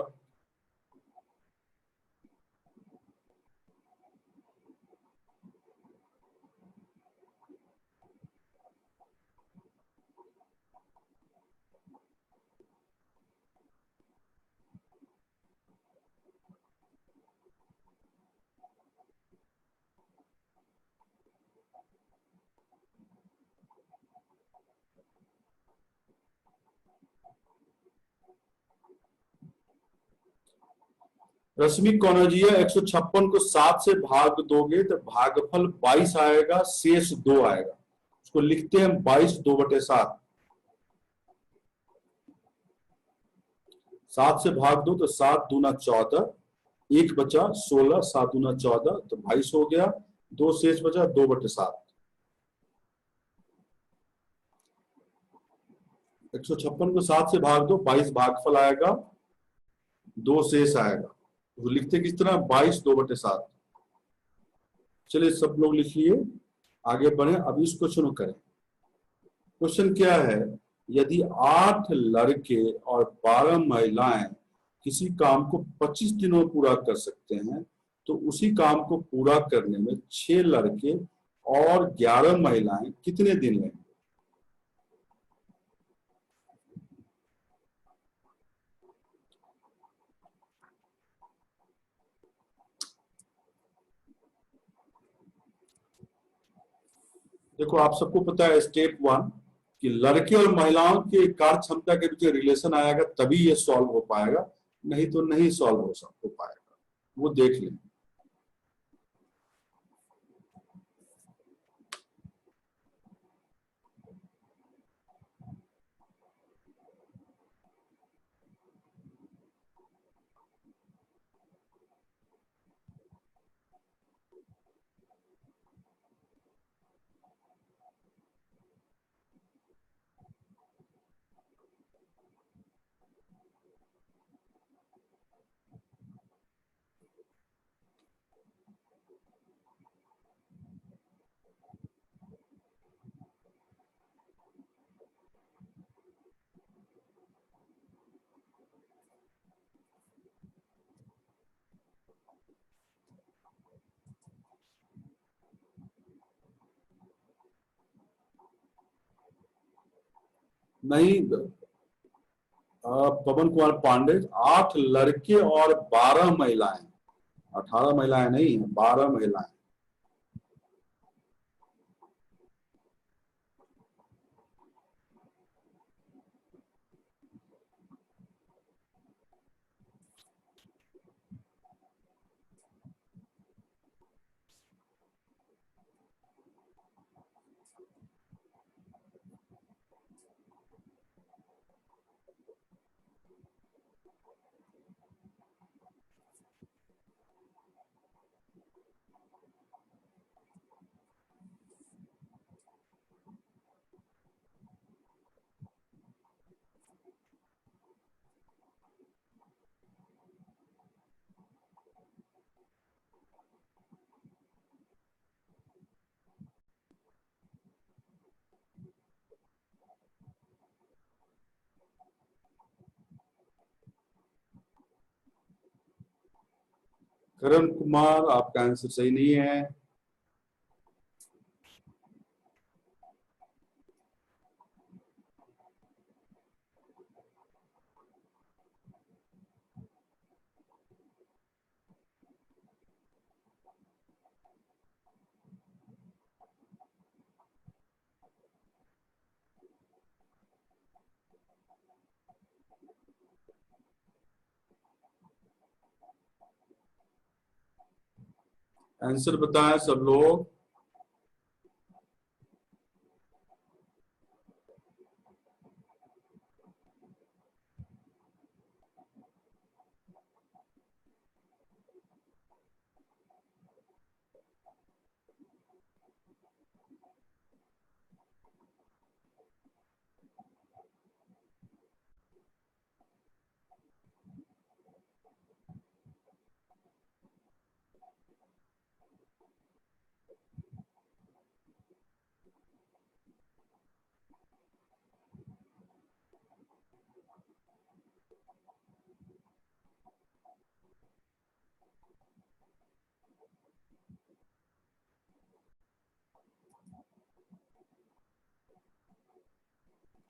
[SPEAKER 1] रश्मि कौनजिया 156 को 7 से भाग दोगे तो भागफल 22 आएगा, शेष 2 आएगा। उसको लिखते हैं 22 2/7। 7 से भाग दो तो 7 दूना 14, 1 बचा 16, 7 दूना 14 तो 22 हो गया, 2 शेष बचा 2/7। 156 को 7 से भाग दो, 22 भागफल आएगा, 2 शेष आएगा। तो लिखते किस तरह, 22 2/7। चलिए सब लोग लिखिए, आगे बढ़े। अब इस क्वेश्चन को करें। क्वेश्चन क्या है, यदि 8 लड़के और 12 महिलाएं किसी काम को 25 दिनों में पूरा कर सकते हैं तो उसी काम को पूरा करने में 6 लड़के और 11 महिलाएं कितने दिन लेंगे। देखो आप सबको पता है स्टेप 1 कि लड़के और महिलाओं के कार्य क्षमता के बीच रिलेशन आएगा तभी ये सॉल्व हो पाएगा, नहीं तो नहीं सॉल्व हो पाएगा। वो देख लें। नहीं, पवन कुमार पांडे, 8 लड़के और 12 महिलाएं, 18 महिलाएं नहीं है, 12 महिलाएं। करण कुमार, आपका आंसर सही नहीं है। आंसर बताएं सब लोग।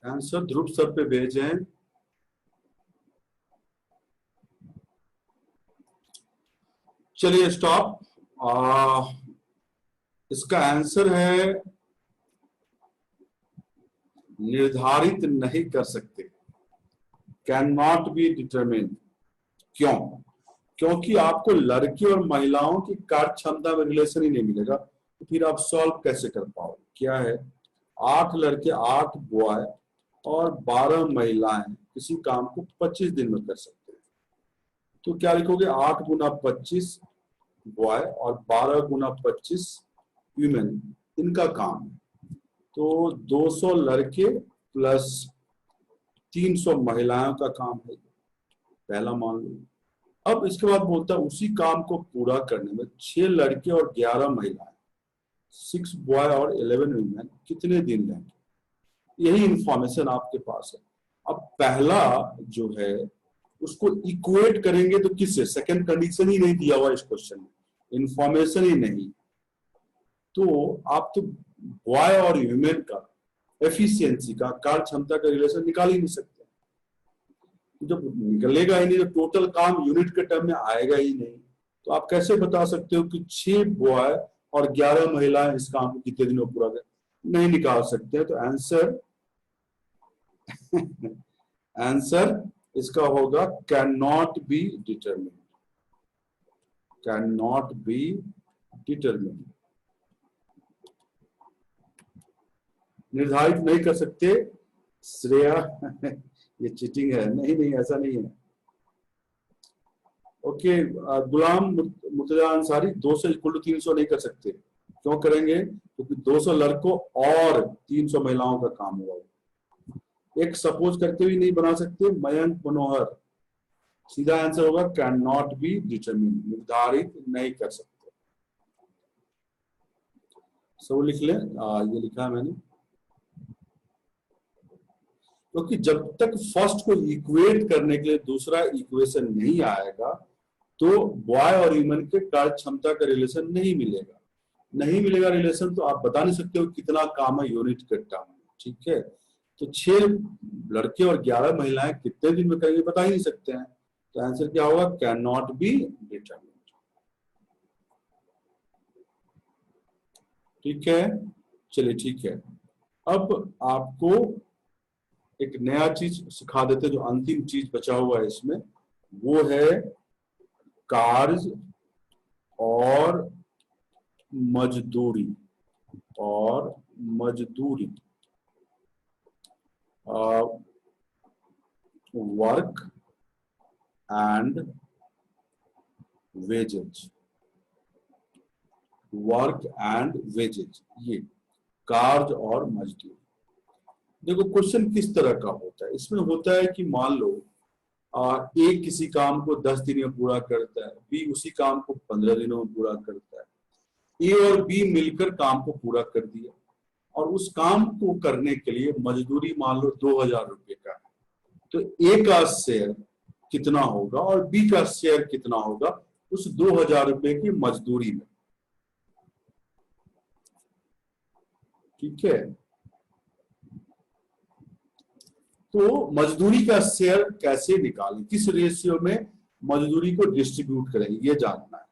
[SPEAKER 1] आंसर ध्रुव सर पे भेजें। चलिए स्टॉप। इसका आंसर है निर्धारित नहीं कर सकते, कैन नॉट बी डिटरमिन्ड। क्यों? क्योंकि आपको लड़की और महिलाओं की कार्य क्षमता में रिलेशन ही नहीं मिलेगा, तो फिर आप सॉल्व कैसे कर पाओगे? क्या है, 8 लड़के 8 बॉय और 12 महिलाएं किसी काम को 25 दिन में कर सकते हैं। तो क्या लिखोगे, 8 गुना 25 बॉय और 12 गुना 25 ह्यूमन, इनका काम है। तो 200 लड़के प्लस 300 महिलाओं का काम है, पहला मान लो। अब इसके बाद बोलता है उसी काम को पूरा करने में 6 लड़के और 11 महिलाएं, 6 बॉय और 11 वीमेन कितने दिन लेंगे? यही इंफॉर्मेशन आपके पास है। अब पहला जो है उसको इक्वेट करेंगे तो किससे? सेकंड कंडीशन ही नहीं दिया हुआ इस क्वेश्चन में, इंफॉर्मेशन ही नहीं, तो आप तो बॉय और ह्यूमन का एफिशिएंसी का, कार्य क्षमता का रिलेशन निकाल ही नहीं सकते। जब निकलेगा ही नहीं तो टोटल काम यूनिट के टर्म में आएगा ही नहीं। तो आप कैसे बता सकते हो कि 6 बॉय और 11 महिलाएं इस काम को कितने दिनों में पूरा कर? नहीं निकाल सकते। तो आंसर आंसर इसका होगा can not be determined. Can not be determine, निर्धारित नहीं कर सकते। श्रेया ये चीटिंग है, नहीं नहीं ऐसा नहीं है। ओके, गुलाम मुर्तजा अंसारी 200 = 300 नहीं कर सकते। क्यों करेंगे? क्योंकि 200 लड़कों और 300 महिलाओं का काम होगा। एक सपोज करके भी नहीं बना सकते। मयंक मनोहर, सीधा आंसर होगा कैन नॉट बी डिटरमिन, निर्धारित नहीं कर सकते। सब लिख लें, ये लिखा है मैंने। क्योंकि जब तक फर्स्ट को इक्वेट करने के लिए दूसरा इक्वेशन नहीं आएगा तो बॉय और ह्यूमन के कार्य क्षमता का रिलेशन नहीं मिलेगा। नहीं मिलेगा रिलेशन तो आप बता नहीं सकते हो कितना काम है यूनिट के टर्म में। ठीक है, तो 6 लड़के और 11 महिलाएं कितने दिन में करेंगे बता ही नहीं सकते हैं। तो आंसर क्या होगा? Can not be determined. ठीक है, चलिए ठीक है। अब आपको एक नया चीज सिखा देते हैं, जो अंतिम चीज बचा हुआ है इसमें, वो है कार्य और मजदूरी। और मजदूरी, work and wages. Work and wages, ये कार्य और मजदूरी। देखो क्वेश्चन किस तरह का होता है। इसमें होता है कि मान लो ए किसी काम को 10 दिन में पूरा करता है, बी उसी काम को 15 दिनों में पूरा करता है। ए और बी मिलकर काम को पूरा कर दिया और उस काम को करने के लिए मजदूरी मान लो 2000 रुपए का है। तो ए का शेयर कितना होगा और बी का शेयर कितना होगा उस 2000 रुपए की मजदूरी में। ठीक है, तो मजदूरी का शेयर कैसे निकालें, किस रेशियो में मजदूरी को डिस्ट्रीब्यूट करेंगे, ये जानना है।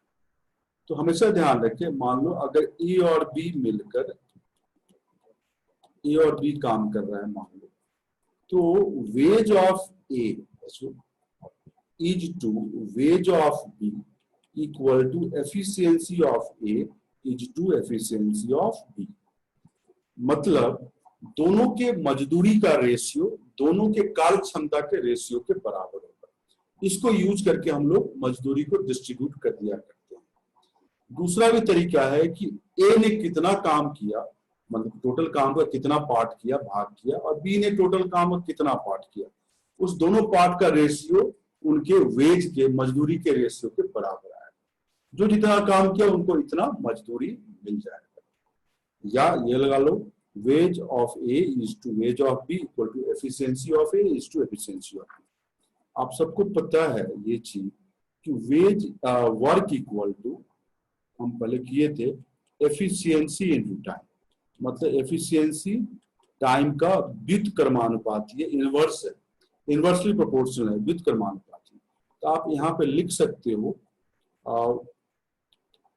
[SPEAKER 1] तो हमेशा ध्यान रखें, मान लो अगर ए और बी मिलकर, ए और बी काम कर रहा है मान लो, तो wage of A is to wage of B equal to efficiency of A is to efficiency of B. मतलब दोनों के मजदूरी का रेशियो दोनों के कार्य क्षमता के रेशियो के बराबर होगा। इसको यूज करके हम लोग मजदूरी को डिस्ट्रीब्यूट कर दिया करते हैं। दूसरा भी तरीका है कि ए ने कितना काम किया, मतलब टोटल काम का कितना पार्ट किया, भाग किया, और बी ने टोटल काम का कितना पार्ट किया, उस दोनों पार्ट का रेशियो उनके वेज के मजदूरी के रेशियो के बराबर आएगा। जो जितना काम किया उनको इतना मजदूरी मिल जाएगा। या ये लगा लो, wage of A is to wage of B equal to efficiency of A is to efficiency of B। आप सबको पता है ये चीज कि वेज वर्क इक्वल टू, हम पहले किए थे, एफिशिएंसी इनटू टाइम। मतलब एफिशिएंसी टाइम का व्युत्क्रमानुपाती है, इनवर्स है, इनवर्सली प्रोपोर्शनल है, व्युत्क्रमानुपाती। तो आप यहाँ पे लिख सकते हो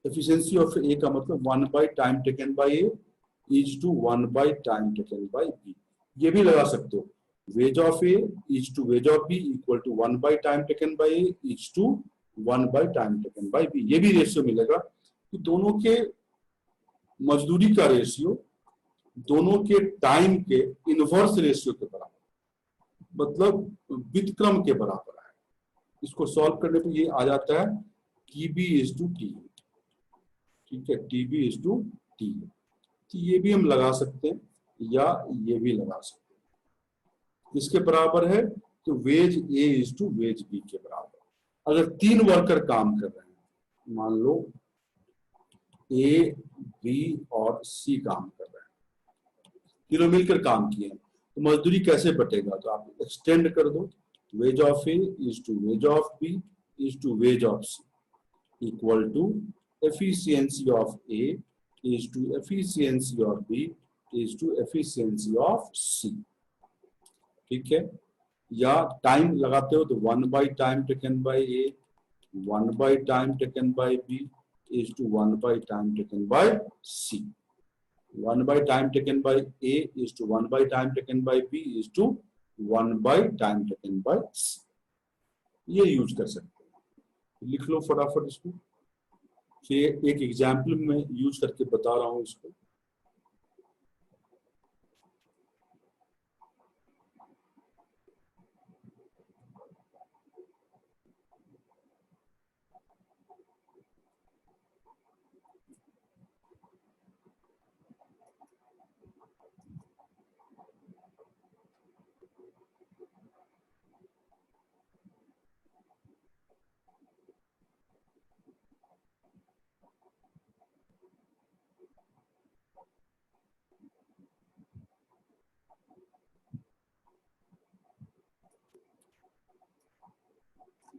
[SPEAKER 1] एफिशिएंसी ऑफ ए का मतलब 1 by time taken by A is to 1 by time taken by B. ये भी लगा सकते हो, wage of A is to wage of B equal to 1 by time taken by A is to 1 by time taken by B. ये भी ratio मिलेगा कि दोनों के मजदूरी का रेशियो दोनों के टाइम के इनवर्स रेशियो के बराबर, मतलब व्युत्क्रम के बराबर है। इसको सॉल्व करने पे ये आ जाता है टीबी इज टू टी। ठीक है, टीबी इज टू टी। तो ये भी हम लगा सकते हैं या ये भी लगा सकते हैं। किसके बराबर है? तो wage A is to wage B के बराबर। अगर 3 वर्कर काम कर रहे हैं, मान लो ए बी और सी काम कर रहे हैं, तीनों मिलकर काम किए हैं, तो मजदूरी कैसे बटेगा? तो आप एक्सटेंड कर दो, wage of A is to wage of B is to wage of C equal to efficiency of A is to efficiency of B is to efficiency of C। ठीक है, या टाइम लगाते हो तो 1 by time taken bye A, 1 by time taken bye B is to 1 by time taken bye C। 1 by time taken bye A is to 1 by time taken bye B is to 1 by time taken bye C। ये use कर सकते हैं। लिख लो फटाफट इसको। कि एक example में यूज करके बता रहा हूं इसको।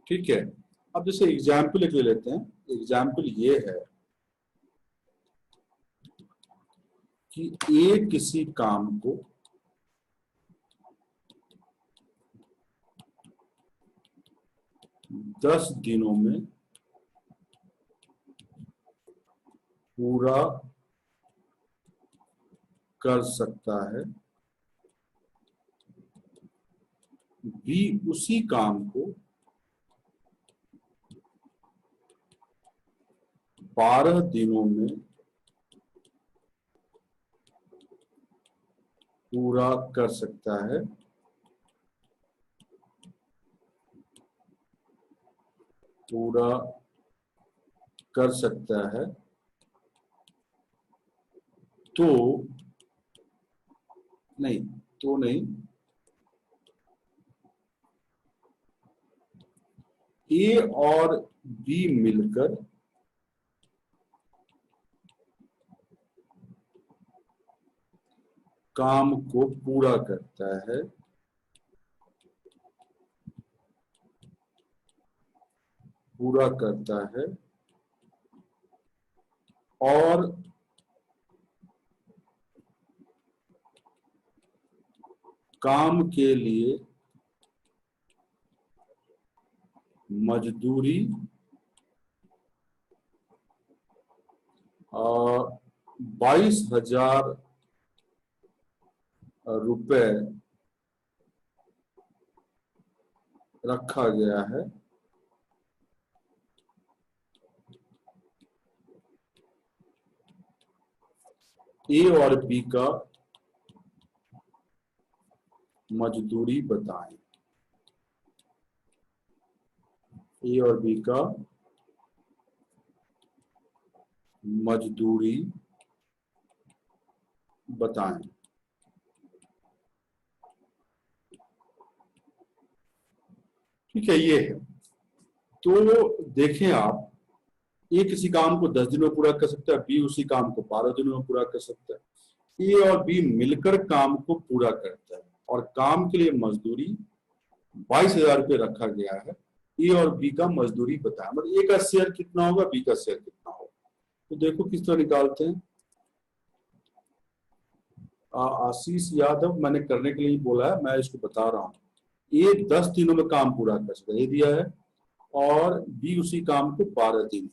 [SPEAKER 1] ठीक है, अब जैसे एग्जाम्पल एक ले लेते हैं। एग्जाम्पल ये है कि ए किसी काम को 10 दिनों में पूरा कर सकता है, बी उसी काम को 12 दिनों में पूरा कर सकता है, पूरा कर सकता है, तो नहीं, ए और बी मिलकर काम को पूरा करता है, पूरा करता है, और काम के लिए मजदूरी 22,000 रुपए रखा गया है। ए और बी का मजदूरी बताएं। ए और बी का मजदूरी बताएं। ठीक है, ये है। तो देखें आप, ए किसी काम को 10 दिनों में पूरा कर सकता है, बी उसी काम को 12 दिनों में पूरा कर सकता है। ए और बी मिलकर काम को पूरा करता है और काम के लिए मजदूरी 22,000 रुपये रखा गया है। ए और बी का मजदूरी बताया, मतलब ए का शेयर कितना होगा, बी का शेयर कितना होगा। तो देखो किस तरह निकालते हैं। आशीष यादव मैंने करने के लिए बोला है, मैं इसको बता रहा हूँ। ए 10 दिनों में काम पूरा कर सकता है, ये दिया है, और बी उसी काम को 12 दिन।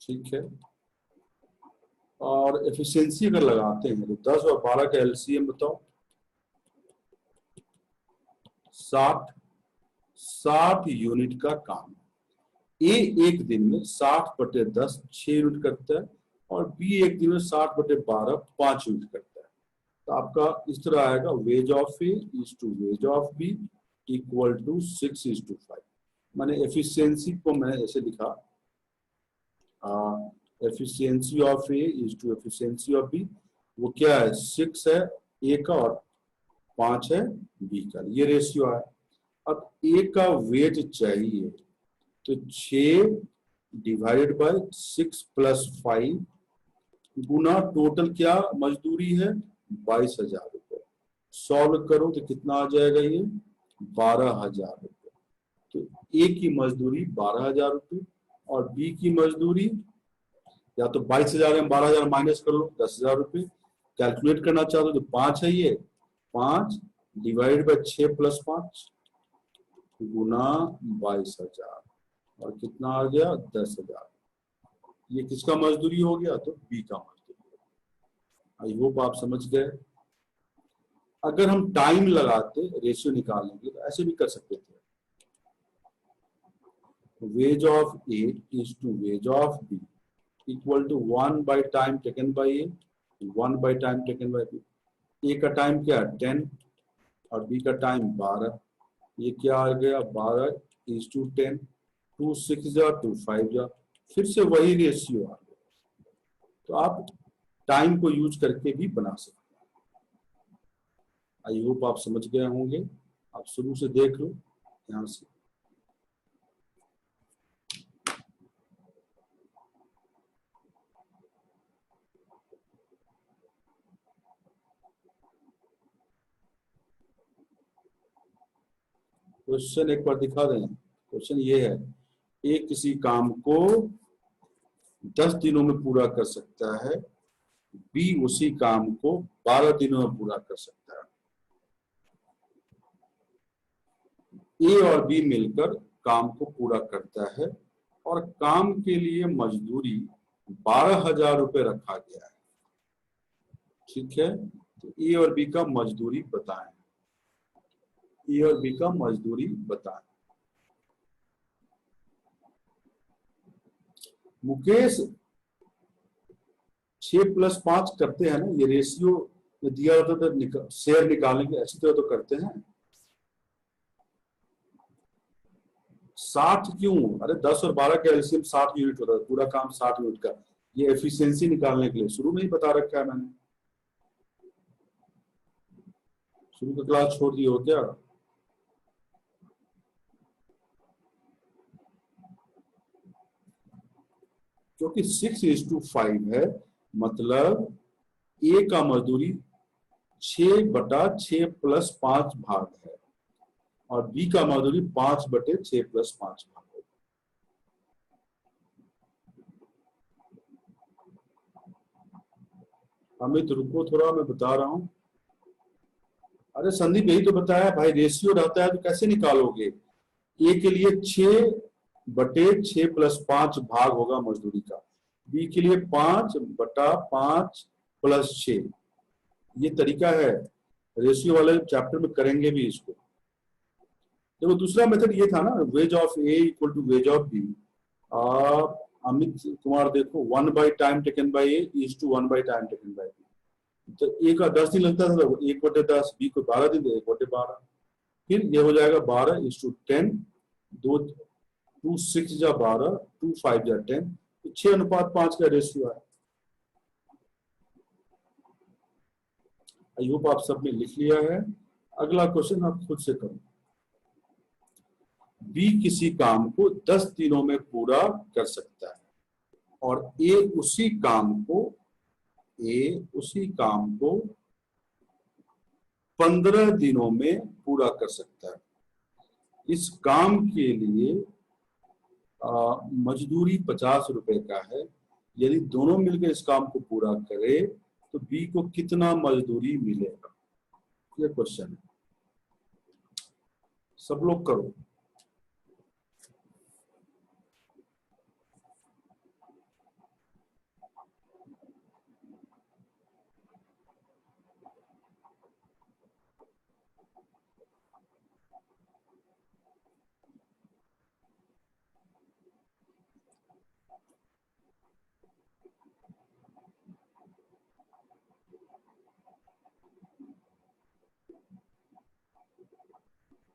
[SPEAKER 1] ठीक है, और एफिशिएंसी अगर लगाते हैं तो 10 और 12 का एलसीएम बताओ। 60 यूनिट का काम। ए एक दिन में 60/10 6 यूनिट करता है, और बी एक दिन में 60/12 5 यूनिट करता है। तो आपका इस तरह आएगा, wage of A is to wage of B equal to 6:5। मैंने एफिशिएंसी को मैंने ऐसे लिखा, efficiency of A is to efficiency of B. वो क्या है, 6 है ए का और 5 है बी का, ये रेशियो है। अब ए का वेट चाहिए, तो 6 डिवाइडेड बाय 6 + 5 गुना टोटल क्या मजदूरी है, 22,000 रुपये। सॉल्व करो तो कितना आ जाएगा, ये 12,000 रुपये। तो ए की मजदूरी 12,000 रुपये और बी की मजदूरी, या तो 22,000 में 12,000 माइनस कर लो, 10,000 रुपये। कैलकुलेट करना चाहते हो तो 5 है, ये 5 डिवाइड बाय 6 + 5 गुना 22,000, और कितना आ गया, 10,000। ये किसका मजदूरी हो गया, तो बी का मजदूरी। आई होप आप समझ गए। अगर हम टाइम लगाते रेशियो निकालने के, तो ऐसे भी कर सकते थे। wage of A is to wage of B equal to 1 by time taken by A, 1 by time taken by B. A का टाइम क्या है 10 और B का टाइम 12, ये क्या आ गया 12 is to 10, 2 6 जा 2 5 जा, फिर से वही रेशियो आ गया। तो आप टाइम को यूज करके भी बना सकते हैं। आई होप आप समझ गए होंगे, आप शुरू से देख लो यहां से। क्वेश्चन एक बार दिखा दें। क्वेश्चन ये है, ए किसी काम को 10 दिनों में पूरा कर सकता है, बी उसी काम को 12 दिनों में पूरा कर सकता है। ए और बी मिलकर काम को पूरा करता है और काम के लिए मजदूरी 12,000 रुपए रखा गया है। ठीक है, तो ए और बी का मजदूरी बताएं। ए और बी का मजदूरी बताएं। मुकेश 6+5 करते हैं ना, ये रेशियो दिया होता तो शेयर निकालने की अच्छी तरह तो करते हैं। 60 क्यों? अरे 10 और 12 का एलसीएम 60 यूनिट होता है, पूरा काम 60 यूनिट का। ये एफिशिएंसी निकालने के लिए शुरू में ही बता रखा है मैंने। शुरू का क्लास छोड़ दिए हो क्या? क्योंकि 6:5 है, मतलब ए का मजदूरी 6/6+5 भाग है और बी का मजदूरी 5/6+5 भाग है। अमित रुको थोड़ा, मैं बता रहा हूं। अरे संदीप यही तो बताया भाई, रेशियो रहता है तो कैसे निकालोगे? ए के लिए 6/6+5 भाग होगा मजदूरी का, बी के लिए 5/5+6। ये तरीका है, रेशियो वाले चैप्टर में करेंगे भी इसको। देखो दूसरा मेथड ये था ना, wage of A equal to wage of B. Amit Kumar देखो 1 by time taken by A is to 1 by time taken by B. तो ए का 10 दिन लगता था, तो 1/10, बी को 12 दिन, 1/12। फिर ये हो जाएगा 12:10, 2 6 जा 12, 2 5 जा 10, तो 6:5 का रेशियो है। आई होप आप सबने लिख लिया है। अगला क्वेश्चन आप खुद से करो। बी किसी काम को 10 दिनों में पूरा कर सकता है और ए उसी काम को 15 दिनों में पूरा कर सकता है। इस काम के लिए मजदूरी 50 रुपए का है। यदि दोनों मिलकर इस काम को पूरा करे तो बी को कितना मजदूरी मिलेगा? ये क्वेश्चन है, सब लोग करो।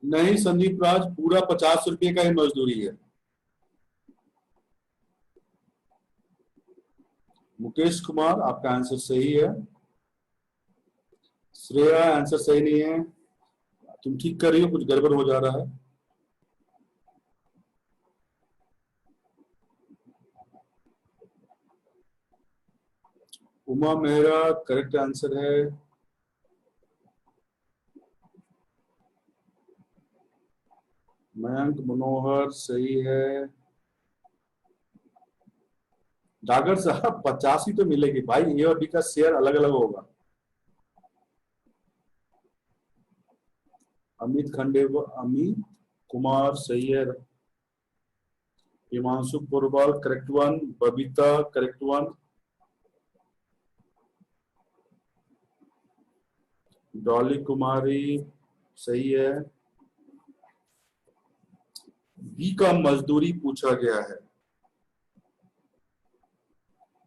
[SPEAKER 1] नहीं संदीप राज, पूरा 50 रुपये का ही मजदूरी है। मुकेश कुमार आपका आंसर सही है। श्रेया आंसर सही नहीं है, तुम ठीक कर रही हो, कुछ गड़बड़ हो जा रहा है। उमा मेहरा करेक्ट आंसर है। मयंक मनोहर सही है। डागर साहब 50 ही तो मिलेगी भाई, ए और बी का शेयर अलग अलग होगा। अमित कुमार सही है। Himanshu Purwal correct one. Babita correct one. Dolly Kumari सही है। बी का मजदूरी पूछा गया है।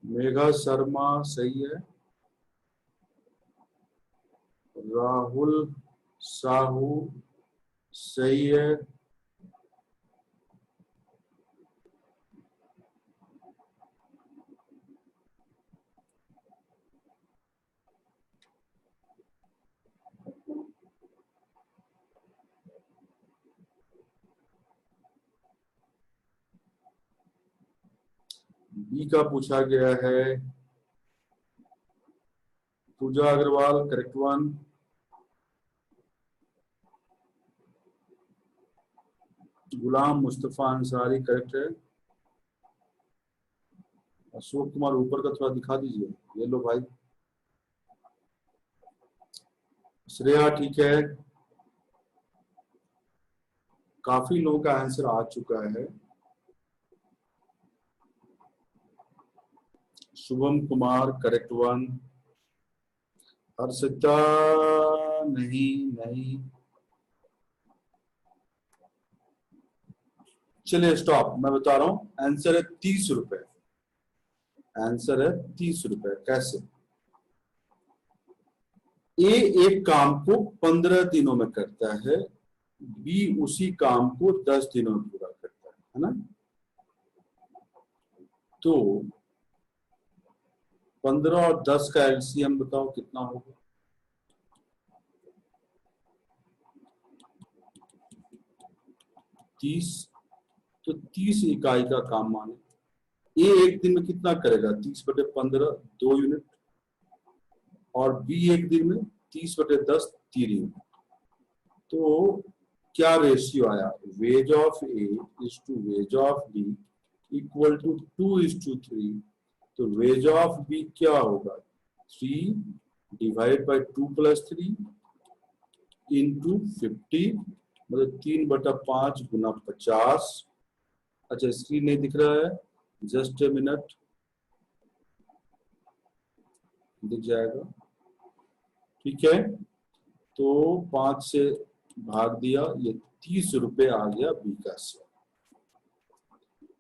[SPEAKER 1] मेघा शर्मा सही है। राहुल साहू सही है। बी का पूछा गया है पूजा Agarwal, correct one. Ghulam Mustafa Ansari correct है। अशोक कुमार ऊपर का थोड़ा दिखा दीजिए, ये लो भाई। श्रेया ठीक है। काफी लोगों का आंसर आ चुका है। Shubham Kumar correct one. हर्षिता नहीं नहीं। चलिए स्टॉप, मैं बता रहा हूं आंसर है 30 रुपए। आंसर है 30 रुपए। कैसे? ए एक काम को 15 दिनों में करता है, बी उसी काम को 10 दिनों में पूरा करता है ना? तो 15 और 10 का एलसीएम बताओ कितना होगा? 30। तो 30 इकाई का काम माने ए एक दिन में कितना करेगा? 30/15 2 यूनिट। और बी एक दिन में 30/10 3 यूनिट। तो क्या रेशियो आया? Wage of A is to wage of B equal to 2:3। तो वेज ऑफ बी क्या होगा? 3 ÷ 2 + 3 इंटू 50, मतलब 3/5 गुना 50। अच्छा स्क्रीन नहीं दिख रहा है, जस्ट ए मिनट, दिख जाएगा। ठीक है, तो 5 से भाग दिया, ये 30 रुपए आ गया बी का शेयर।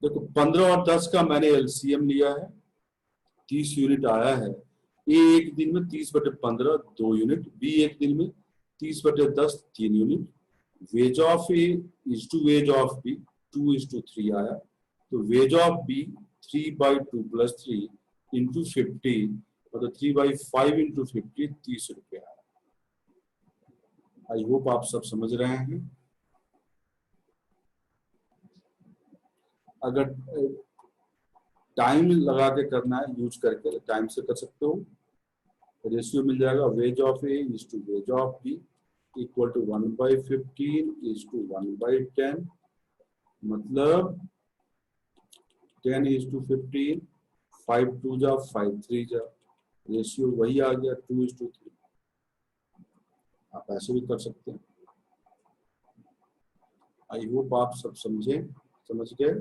[SPEAKER 1] देखो 15 और 10 का मैंने एलसीएम लिया है, 30 यूनिट आया है। ए एक दिन में 30/15 2 यूनिट, बी एक दिन में 30/10 3 unit. Wage of A is to wage of B 2:3 आया। तो वेज ऑफ बी 3/2 + 3 इंटू 50, मतलब 3/5 इंटू 50 30 रुपए आया। आई होप आप सब समझ रहे हैं। अगर टाइम लगा के करना है यूज करके टाइम से कर सकते हो। रेशियो मिल जाएगा wage of A is to wage of B equal to 1/15 is to 1/10, मतलब 10:15, 5 2 जा 5 3 जा, रेशियो वही आ गया 2:3। आप ऐसे भी कर सकते हैं। आई होप आप सब समझ गए।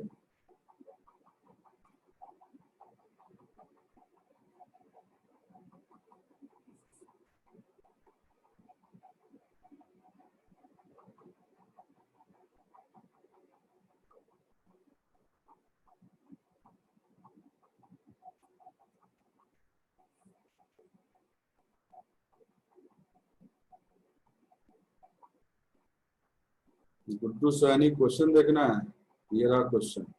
[SPEAKER 1] गुड्डू सैनी क्वेश्चन देखना है, ये रहा क्वेश्चन।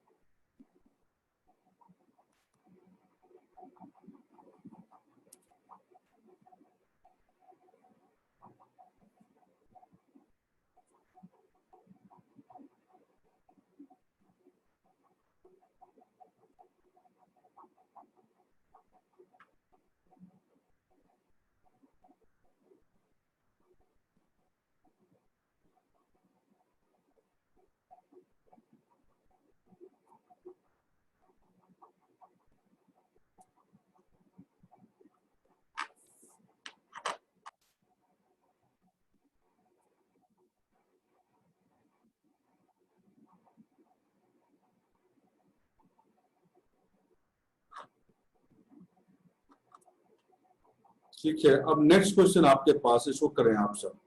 [SPEAKER 1] ठीक है, अब नेक्स्ट क्वेश्चन आपके पास, इसको करें आप सब।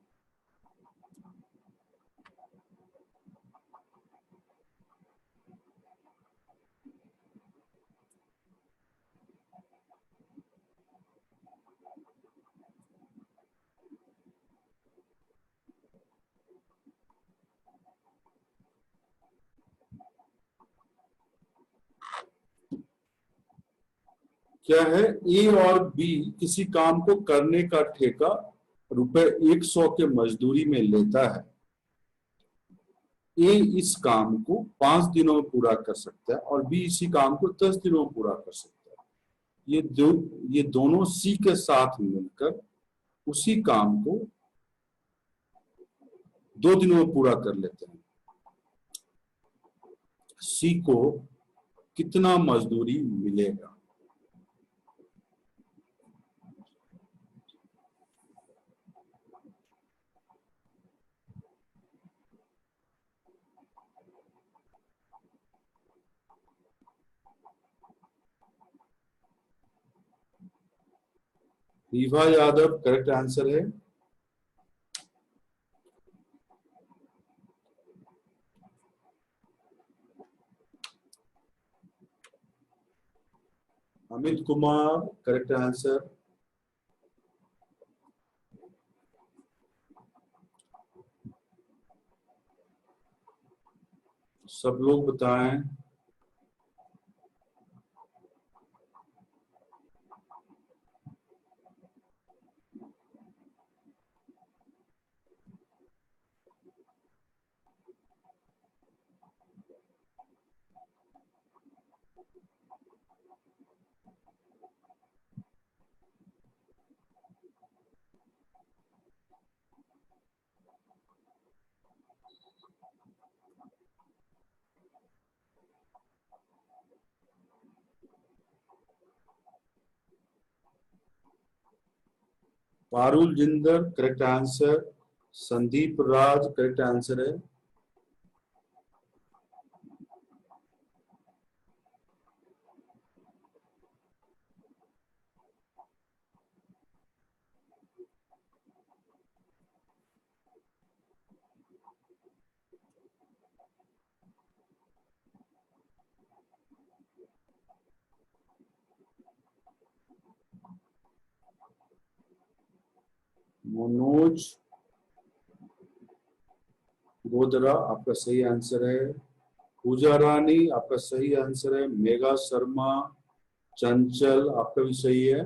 [SPEAKER 1] क्या है, ए और बी किसी काम को करने का ठेका ₹100 के मजदूरी में लेता है। ए इस काम को 5 दिनों में पूरा कर सकता है और बी इसी काम को 10 दिनों में पूरा कर सकता है। ये दोनों सी के साथ मिलकर उसी काम को 2 दिनों में पूरा कर लेते हैं। सी को कितना मजदूरी मिलेगा? रीवा यादव करेक्ट आंसर है। Amit Kumar correct answer. सब लोग बताएं। Parul Jinder correct answer. Sandeep Raj correct answer है। मनोज गोदरा आपका सही आंसर है। पूजा रानी आपका सही आंसर है। मेघा शर्मा, चंचल आपका भी सही है।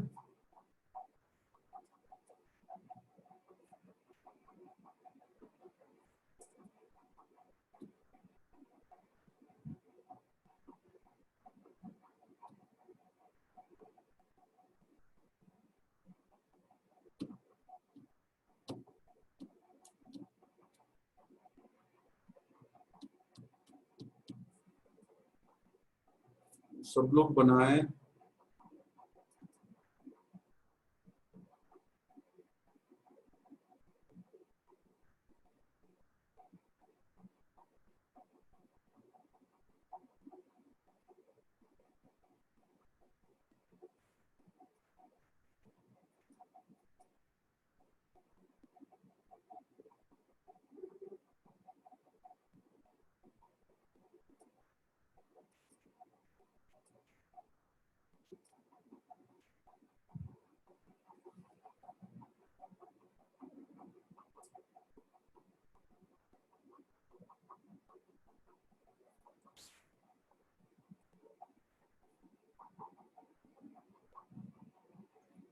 [SPEAKER 1] सब लोग बनाएं।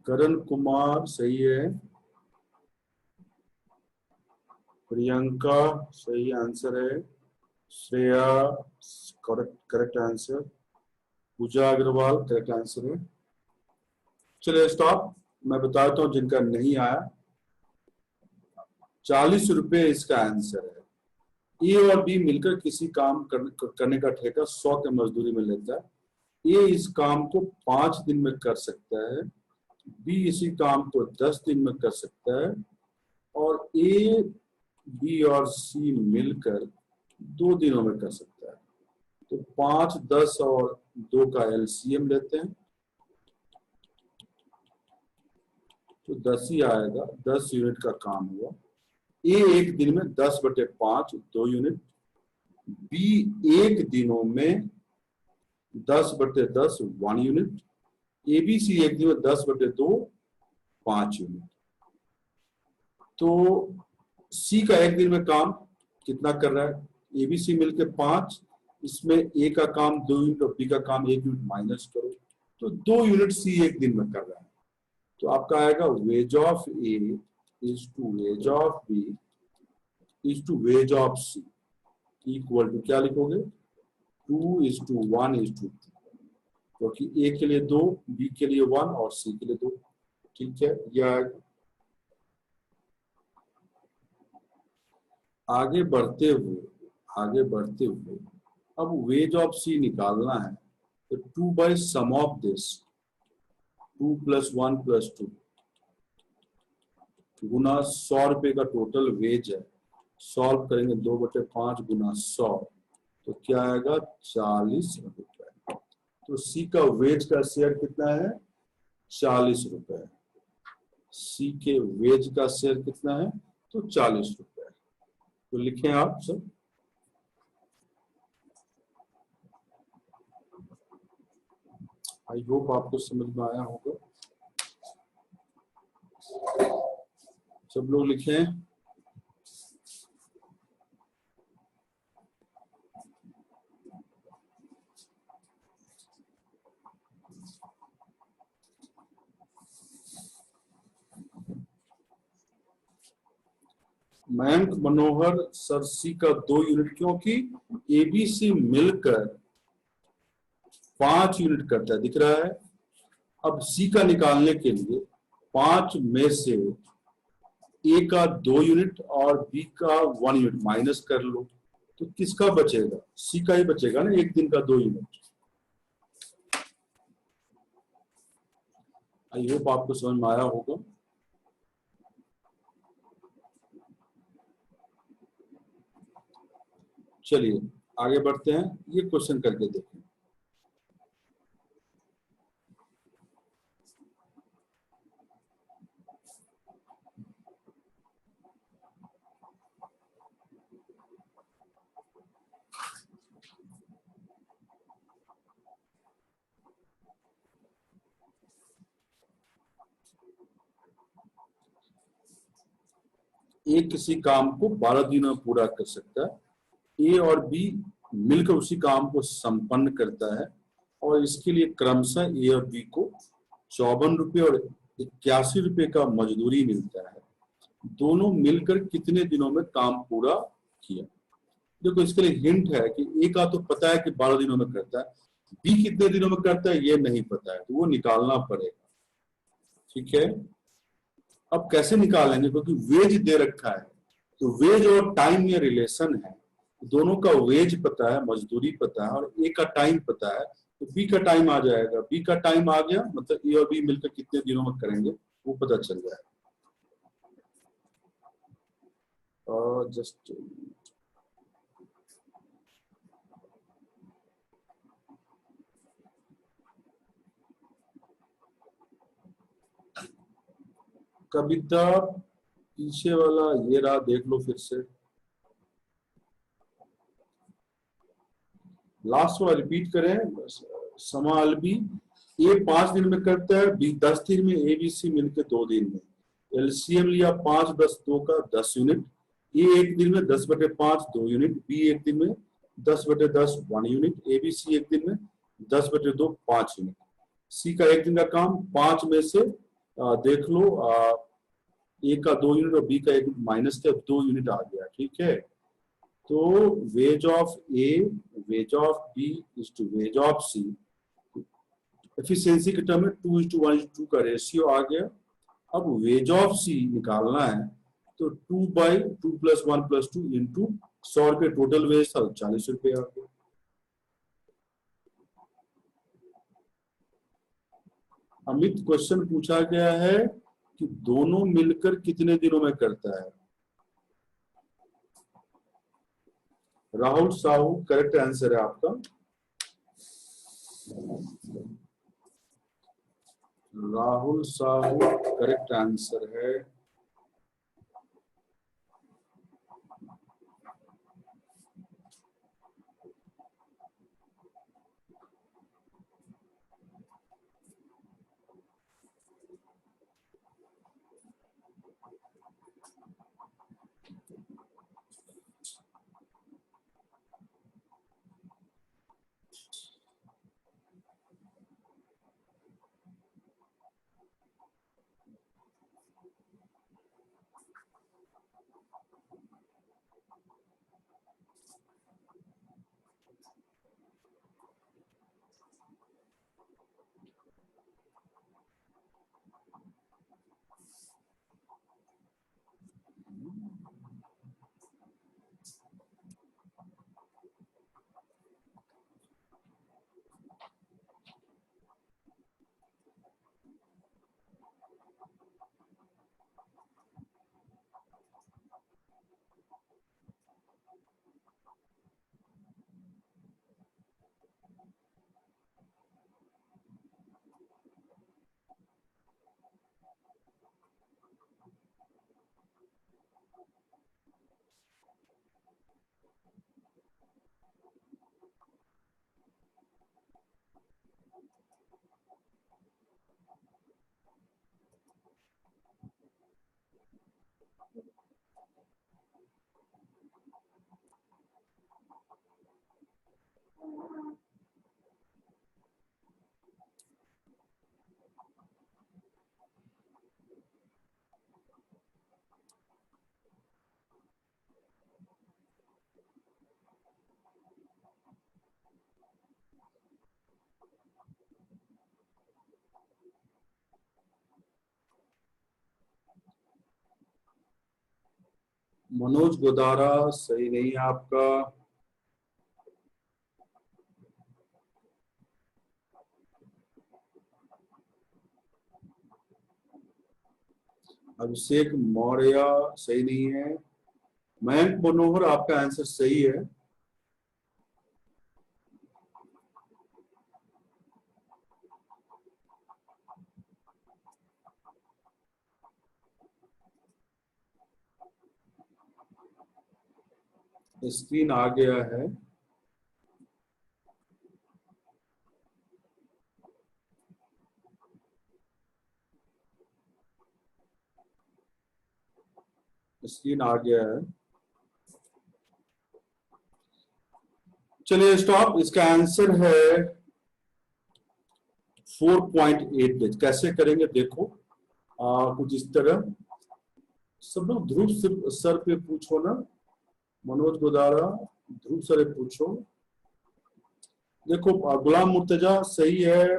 [SPEAKER 1] करण कुमार सही है। प्रियंका सही आंसर है। Shreya correct answer. Pooja Agarwal correct answer है। चलिए स्टॉप। मैं बताता हूं जिनका नहीं आया। 40 रुपए इसका आंसर है। ए और बी मिलकर किसी काम करने का ठेका 100 के मजदूरी में लेता है। ए इस काम को 5 दिन में कर सकता है। बी इसी काम को 10 दिन में कर सकता है और ए, बी और सी मिलकर 2 दिनों में कर सकता है। तो 5, 10 और 2 का एलसीएम लेते हैं तो 10 ही आएगा। 10 यूनिट का काम हुआ। ए एक दिन में 10/5 2 यूनिट। बी एक दिनों में 10/10 1 यूनिट। एबीसी एक दिन में 10/2 5 यूनिट। तो सी का एक दिन में काम कितना कर रहा है? एबीसी मिलकर 5, इसमें ए का काम 2 यूनिट और बी का काम 1 यूनिट माइनस करो तो 2 यूनिट सी एक दिन में कर रहा है, तो आपका आएगा wage of A is to wage of B is to wage of C equal to क्या लिखोगे, 2:1:2, क्योंकि ए के लिए 2, बी के लिए 1 और सी के लिए 2। ठीक है, यह आगे बढ़ते हुए अब वेज ऑफ सी निकालना है, तो 2/सम ऑफ दिस 2 + 1 + 2 गुना 100 रुपए का टोटल वेज है। सॉल्व करेंगे 2/5 गुना 100, तो क्या आएगा 40 रुपए। तो सी का वेज का शेयर कितना है, 40 रुपए। सी के वेज का शेयर कितना है, तो 40 रुपए। तो लिखें आप सब। आई होप आपको समझ में आया होगा। सब लोग लिखें। मयंक मनोहर सर सी का 2 यूनिट, क्योंकि एबीसी मिलकर 5 यूनिट करता है, दिख रहा है। अब सी का निकालने के लिए 5 में से ए का 2 यूनिट और बी का 1 यूनिट माइनस कर लो, तो किसका बचेगा, सी का ही बचेगा ना, एक दिन का 2 यूनिट। आई होप आपको समझ में आया होगा। चलिए आगे बढ़ते हैं, ये क्वेश्चन करके देखें। एक किसी काम को 12 दिनों में पूरा कर सकता है, ए और बी मिलकर उसी काम को संपन्न करता है, और इसके लिए क्रमशः ए और बी को 54 रुपये और 81 रुपये का मजदूरी मिलता है। दोनों मिलकर कितने दिनों में काम पूरा किया। देखो इसके लिए हिंट है कि ए का तो पता है कि 12 दिनों में करता है, बी कितने दिनों में करता है ये नहीं पता है, तो वो निकालना पड़ेगा। ठीक है, अब कैसे निकालेंगे, क्योंकि वेज दे रखा है, तो वेज और टाइम में रिलेशन है। दोनों का वेज पता है, मजदूरी पता है, और ए का टाइम पता है, तो बी का टाइम आ जाएगा। बी का टाइम आ गया मतलब ए और बी मिलकर कितने दिनों में करेंगे वो पता चल जाएगा। और जस्ट कविता पीछे वाला ये रहा, देख लो फिर से, लास्ट वाला रिपीट करें। समा अलबी ए 5 दिन में करता है, बी 10 दिन में, ए बी सी मिलकर 2 दिन में। एलसीएम लिया 5 + 2 का 10 यूनिट। ए एक दिन में 10/5 2 यूनिट, बी एक दिन में 10/10 1 यूनिट, ए बी सी एक दिन में 10/2 5 यूनिट। सी का एक दिन का काम 5 में से देख लो, ए का 2 यूनिट और बी का 1 यूनिट माइनस किया, 2 यूनिट आ गया। ठीक है, तो wage of A wage of B is to wage of C, efficiency के टर्म में 2:1:2 का रेशियो आ गया। अब वेज ऑफ सी निकालना है, तो 2/2 + 1 + 2 इंटू 100 रुपये टोटल वेज था, 40 रुपये आ गया। अमित क्वेश्चन पूछा गया है कि दोनों मिलकर कितने दिनों में करता है। राहुल साहू करेक्ट आंसर है आपका। राहुल साहू करेक्ट आंसर है। मनोज गोदारा सही नहीं है आपका। अभिषेक मौर्य सही नहीं है। मयंक मनोहर आपका आंसर सही है। स्क्रीन आ गया है। स्क्रीन आ गया है। चलिए स्टॉप। इसका आंसर है 4.8 डेज। कैसे करेंगे देखो, कुछ इस तरह। सब लोग ध्रुव सर पे पूछो ना, मनोज गोदारा ध्रुव सर पे पूछो। देखो गुलाम मुर्तजा सही है,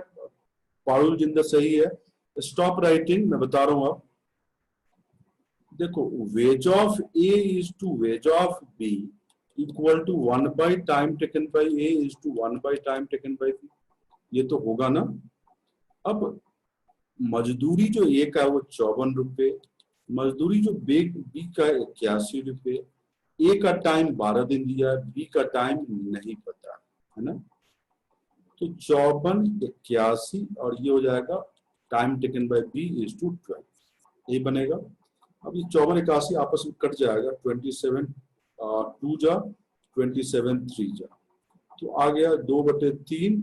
[SPEAKER 1] पारुल जिंदर सही है। स्टॉप राइटिंग मैं बता रहा हूं। अब देखो wage of A is to wage of B equal to 1 by time taken by A is to 1 by time taken by B. ये तो होगा ना। अब मजदूरी जो ए का है वो 54 रुपए, मजदूरी जो बी का 81 रुपए। ए का टाइम 12 दिन दिया है, बी का टाइम नहीं पता है ना। तो 54, 81 और ये हो जाएगा time taken by B is to 12। ये बनेगा। अब ये 54 81 आपस में कट जाएगा। 27 2 जा 27 3 जा, तो आ गया 2/3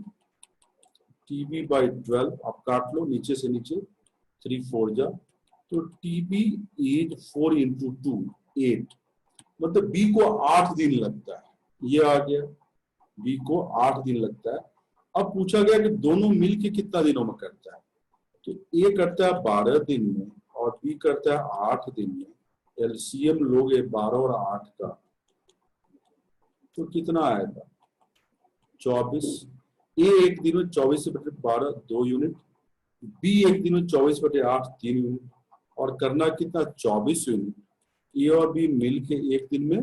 [SPEAKER 1] टीबी बाई 12। आप काट लो नीचे से नीचे, 3 4 जा, तो टीबी इज 4 इंटू 2 8। मतलब बी को 8 दिन लगता है। ये आ गया, बी को 8 दिन लगता है। अब पूछा गया कि दोनों मिलके कितना दिनों में करता है, तो ए करता है 12 दिन में और बी करता है 8 दिन में। एलसीएम लोगे 12 और 8 का, तो कितना आएगा 24। ए एक दिन में 24/12 2 यूनिट, बी एक दिन में 24/8 3 यूनिट, और करना कितना 24 यूनिट। ए और बी मिलके एक दिन में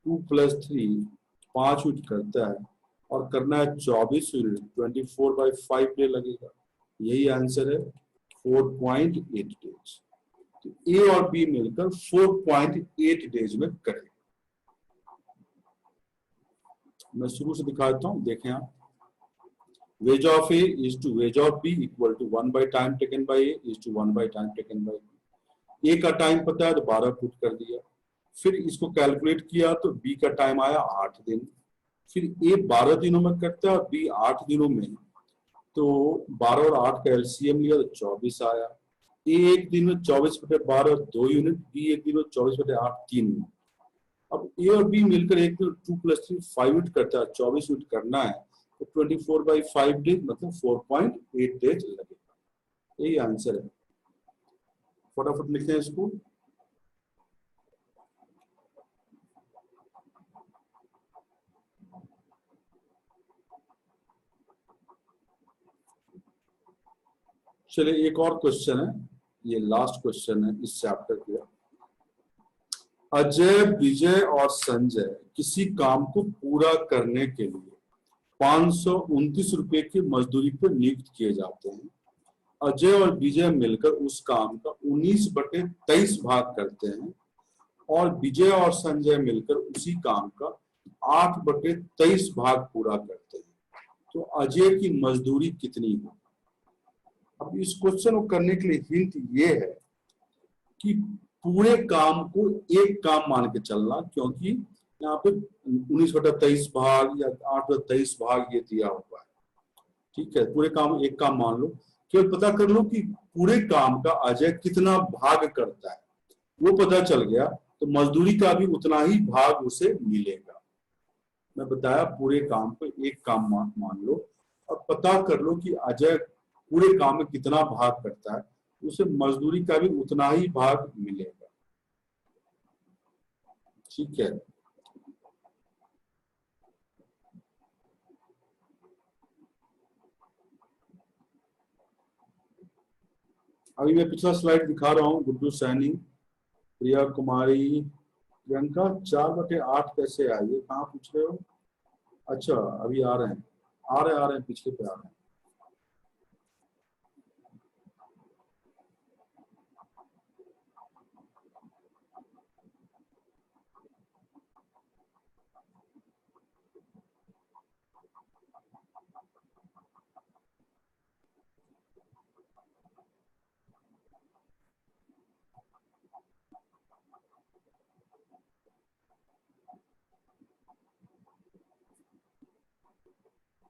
[SPEAKER 1] 2 + 3 5 यूनिट करता है, और करना है 24 यूनिट। 24/5 डे लगेगा। यही आंसर है 4.8 डेज। तो ए और बी मिलकर 4.8 डेज में करें। मैं शुरू से दिखा देता हूं, देखें आप। Wage of A is to wage of B equal to 1 by time taken by A is to 1 by time taken by B. A का टाइम पता है तो 12 पुट कर दिया। फिर इसको कैलकुलेट किया तो बी का टाइम आया 8 दिन। फिर ए 12 दिनों में करता है और बी 8 दिनों में, तो 12 और 8 का एलसीएम लिया तो 24 आया। ए एक दिन में 24/12 2 यूनिट, बी एक दिन में 24/8 3 यूनिट। अब ए और बी मिलकर एक दिन 2 + 3 5 यूनिट करता है, 24 यूनिट करना है, तो 24/5 डेज मतलब 4.8 डेज लगेगा। यही आंसर है। फटाफट लिखते हैं इसको। चलिए एक और क्वेश्चन है, ये लास्ट क्वेश्चन है इस चैप्टर के। अजय, विजय और संजय किसी काम को पूरा करने के लिए 529 रुपए की मजदूरी पर नियुक्त किए जाते हैं। अजय और विजय मिलकर उस काम का 19/23 भाग करते हैं, और विजय और संजय मिलकर उसी काम का 8/23 भाग पूरा करते हैं। तो अजय की मजदूरी कितनी है? अब इस क्वेश्चन को करने के लिए हिंट ये है कि पूरे काम को एक काम मान के चलना, क्योंकि यहाँ पे 19/23 भाग या 8/23 भाग ये दिया हुआ है। ठीक है, पूरे काम एक काम मान लो। केवल पता कर लो कि पूरे काम का अजय कितना भाग करता है, वो पता चल गया तो मजदूरी का भी उतना ही भाग उसे मिलेगा। मैं बताया पूरे काम को एक काम मान लो और पता कर लो कि अजय पूरे काम में कितना भाग करता है, उसे मजदूरी का भी उतना ही भाग मिलेगा। ठीक है, अभी मैं पिछला स्लाइड दिखा रहा हूँ। गुड्डू सैनी, प्रिया कुमारी, प्रियंका 4/8 कैसे आए, ये कहाँ पूछ रहे हो? अच्छा अभी आ रहे हैं, आ रहे हैं पीछे पे आ रहे हैं।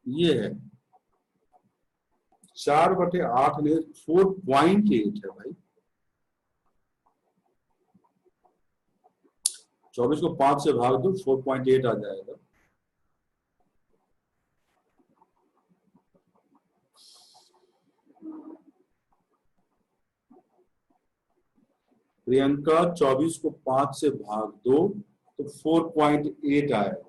[SPEAKER 1] ये है 4/8 नहीं 4.8 है भाई। 24 को 5 से भाग दो 4.8 आ जाएगा। प्रियंका 24 को 5 से भाग दो तो 4.8 आएगा।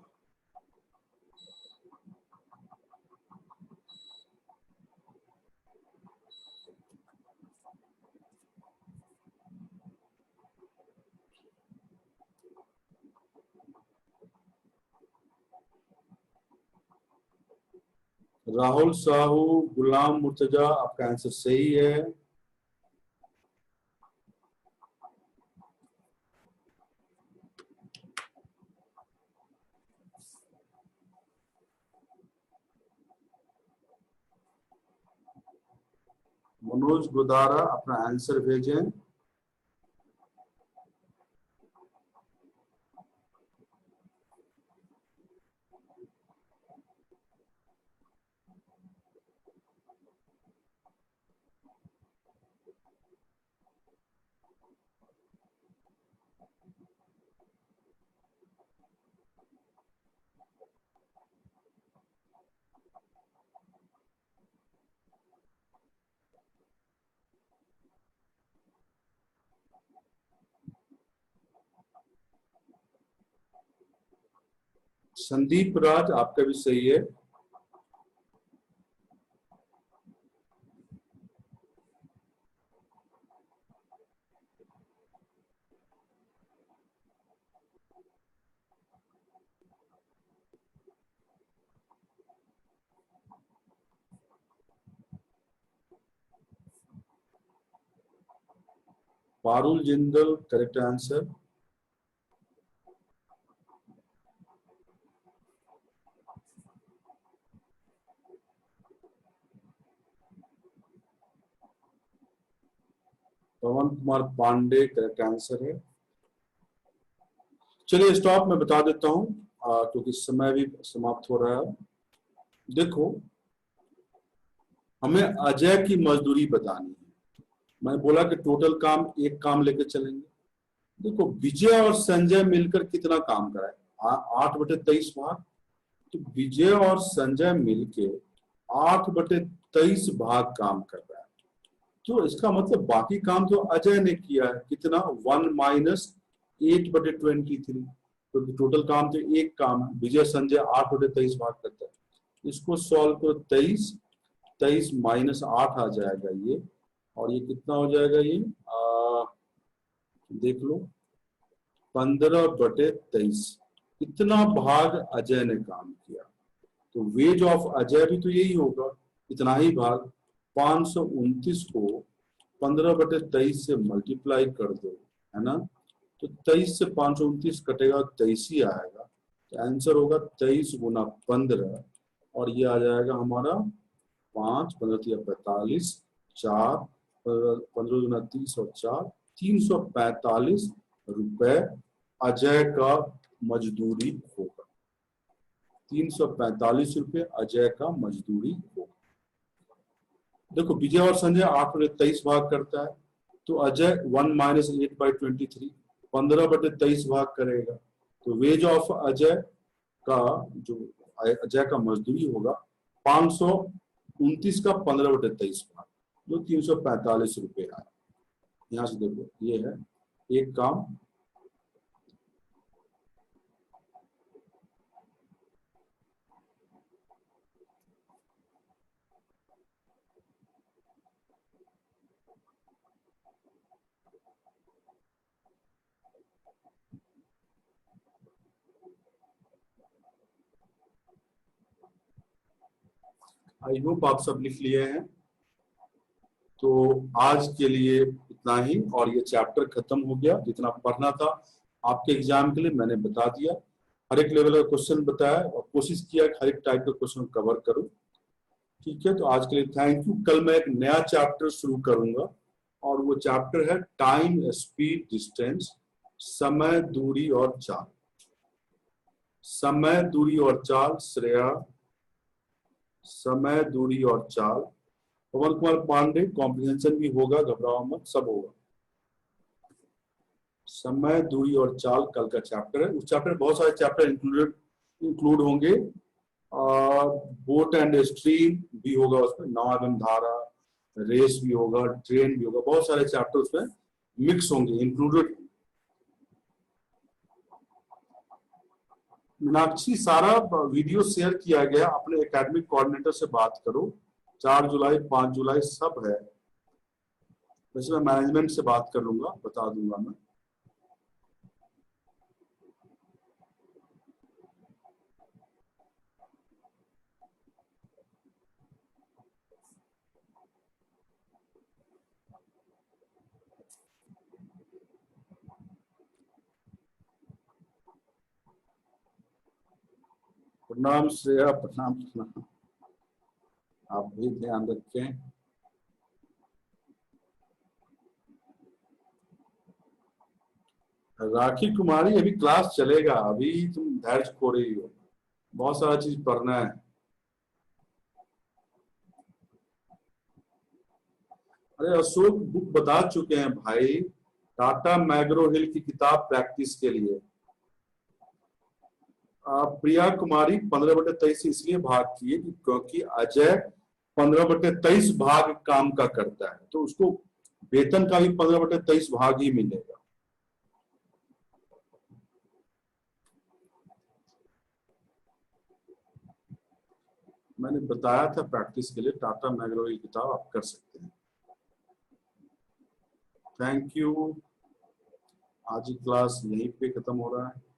[SPEAKER 1] राहुल साहू, गुलाम मुर्तजा, आपका आंसर सही है। मनोज गुदारा अपना आंसर भेजें। संदीप राज आपका भी सही है। Parul Jindal correct answer. Pawan Kumar Pandey correct answer है। चलिए स्टॉप मैं बता देता हूं क्योंकि समय भी समाप्त हो रहा है। देखो हमें अजय की मजदूरी बतानी है। मैं बोला कि टोटल काम एक काम लेकर चलेंगे। देखो विजय और संजय मिलकर कितना काम कराए, 8/23 भाग। तो विजय और संजय मिलके 8/23 भाग काम कर रहा है। तो इसका मतलब बाकी काम तो अजय ने किया है, कितना 1 - 8/23। तो टोटल काम तो एक काम है। विजय संजय 8/23 भाग करता है। इसको सॉल्व करो, 23 -8 आ जाएगा ये, और ये कितना हो जाएगा ये देख लो 15/23। इतना भाग अजय ने काम किया। तो वेज ऑफ अजय भी तो यही होगा, इतना ही भाग। 529 को 15/23 से मल्टीप्लाई कर दो, है ना। तो 23 से 529 कटेगा, 23 ही आएगा। तो आंसर होगा 23 गुना 15, और ये आ जाएगा हमारा 5, 15 × 45, 4, 15 × 30 और 4, 345 रुपए अजय का मजदूरी होगा। 345 रुपए अजय का मजदूरी होगा। देखो विजय और संजय 8/23 भाग करता है, तो अजय 1 - 8/23 15/23 भाग करेगा। तो वेज ऑफ अजय का जो अजय का मजदूरी होगा 529 का 15/23 भाग, जो 345 रुपये आया। यहाँ से देखो ये है एक काम। आई होप आप सब लिख लिए हैं। तो आज के लिए इतना ही, और ये चैप्टर खत्म हो गया। जितना पढ़ना था आपके एग्जाम के लिए मैंने बता दिया, हर एक लेवल का क्वेश्चन बताया और कोशिश किया कि हर एक टाइप का क्वेश्चन कवर करूं। ठीक है, तो आज के लिए थैंक यू। कल मैं एक नया चैप्टर शुरू करूंगा और वो चैप्टर है टाइम, स्पीड, डिस्टेंस, समय, दूरी और चाल। समय, दूरी और चाल श्रेया, समय, दूरी और चाल पवन कुमार पांडे। कॉम्प्रिहेंशन भी होगा, घबराओ मत, सब होगा। समय, दूरी और चाल कल का चैप्टर है। उस चैप्टर में बहुत सारे चैप्टर इंक्लूड होंगे। बोट एंड स्ट्रीम भी होगा उसमें, नाव एवं धारा, रेस भी होगा, ट्रेन भी होगा, बहुत सारे चैप्टर उसमें मिक्स होंगे, इंक्लूडेड। मीनाक्षी, सारा वीडियो शेयर किया गया, अपने एकेडमिक कोऑर्डिनेटर से बात करो। 4 जुलाई 5 जुलाई सब है। वैसे मैं मैनेजमेंट से बात कर लूंगा, बता दूंगा मैं। प्रणाम श्रेया, प्रणाम प्रणाम। आप भी ध्यान रखें। राखी कुमारी, अभी क्लास चलेगा, अभी तुम धैर्य खो रही हो, बहुत सारा चीज पढ़ना है। अरे अशोक बुक बता चुके हैं भाई, टाटा मैग्रो हिल की किताब प्रैक्टिस के लिए। प्रिया कुमारी 15/23 इसलिए भाग किए क्योंकि अजय 15/23 भाग काम का करता है, तो उसको वेतन का भी 15/23 भाग ही मिलेगा। मैंने बताया था प्रैक्टिस के लिए टाटा मैग्रो हिल किताब आप कर सकते हैं। Thank you. आज की क्लास यहीं पे खत्म हो रहा है।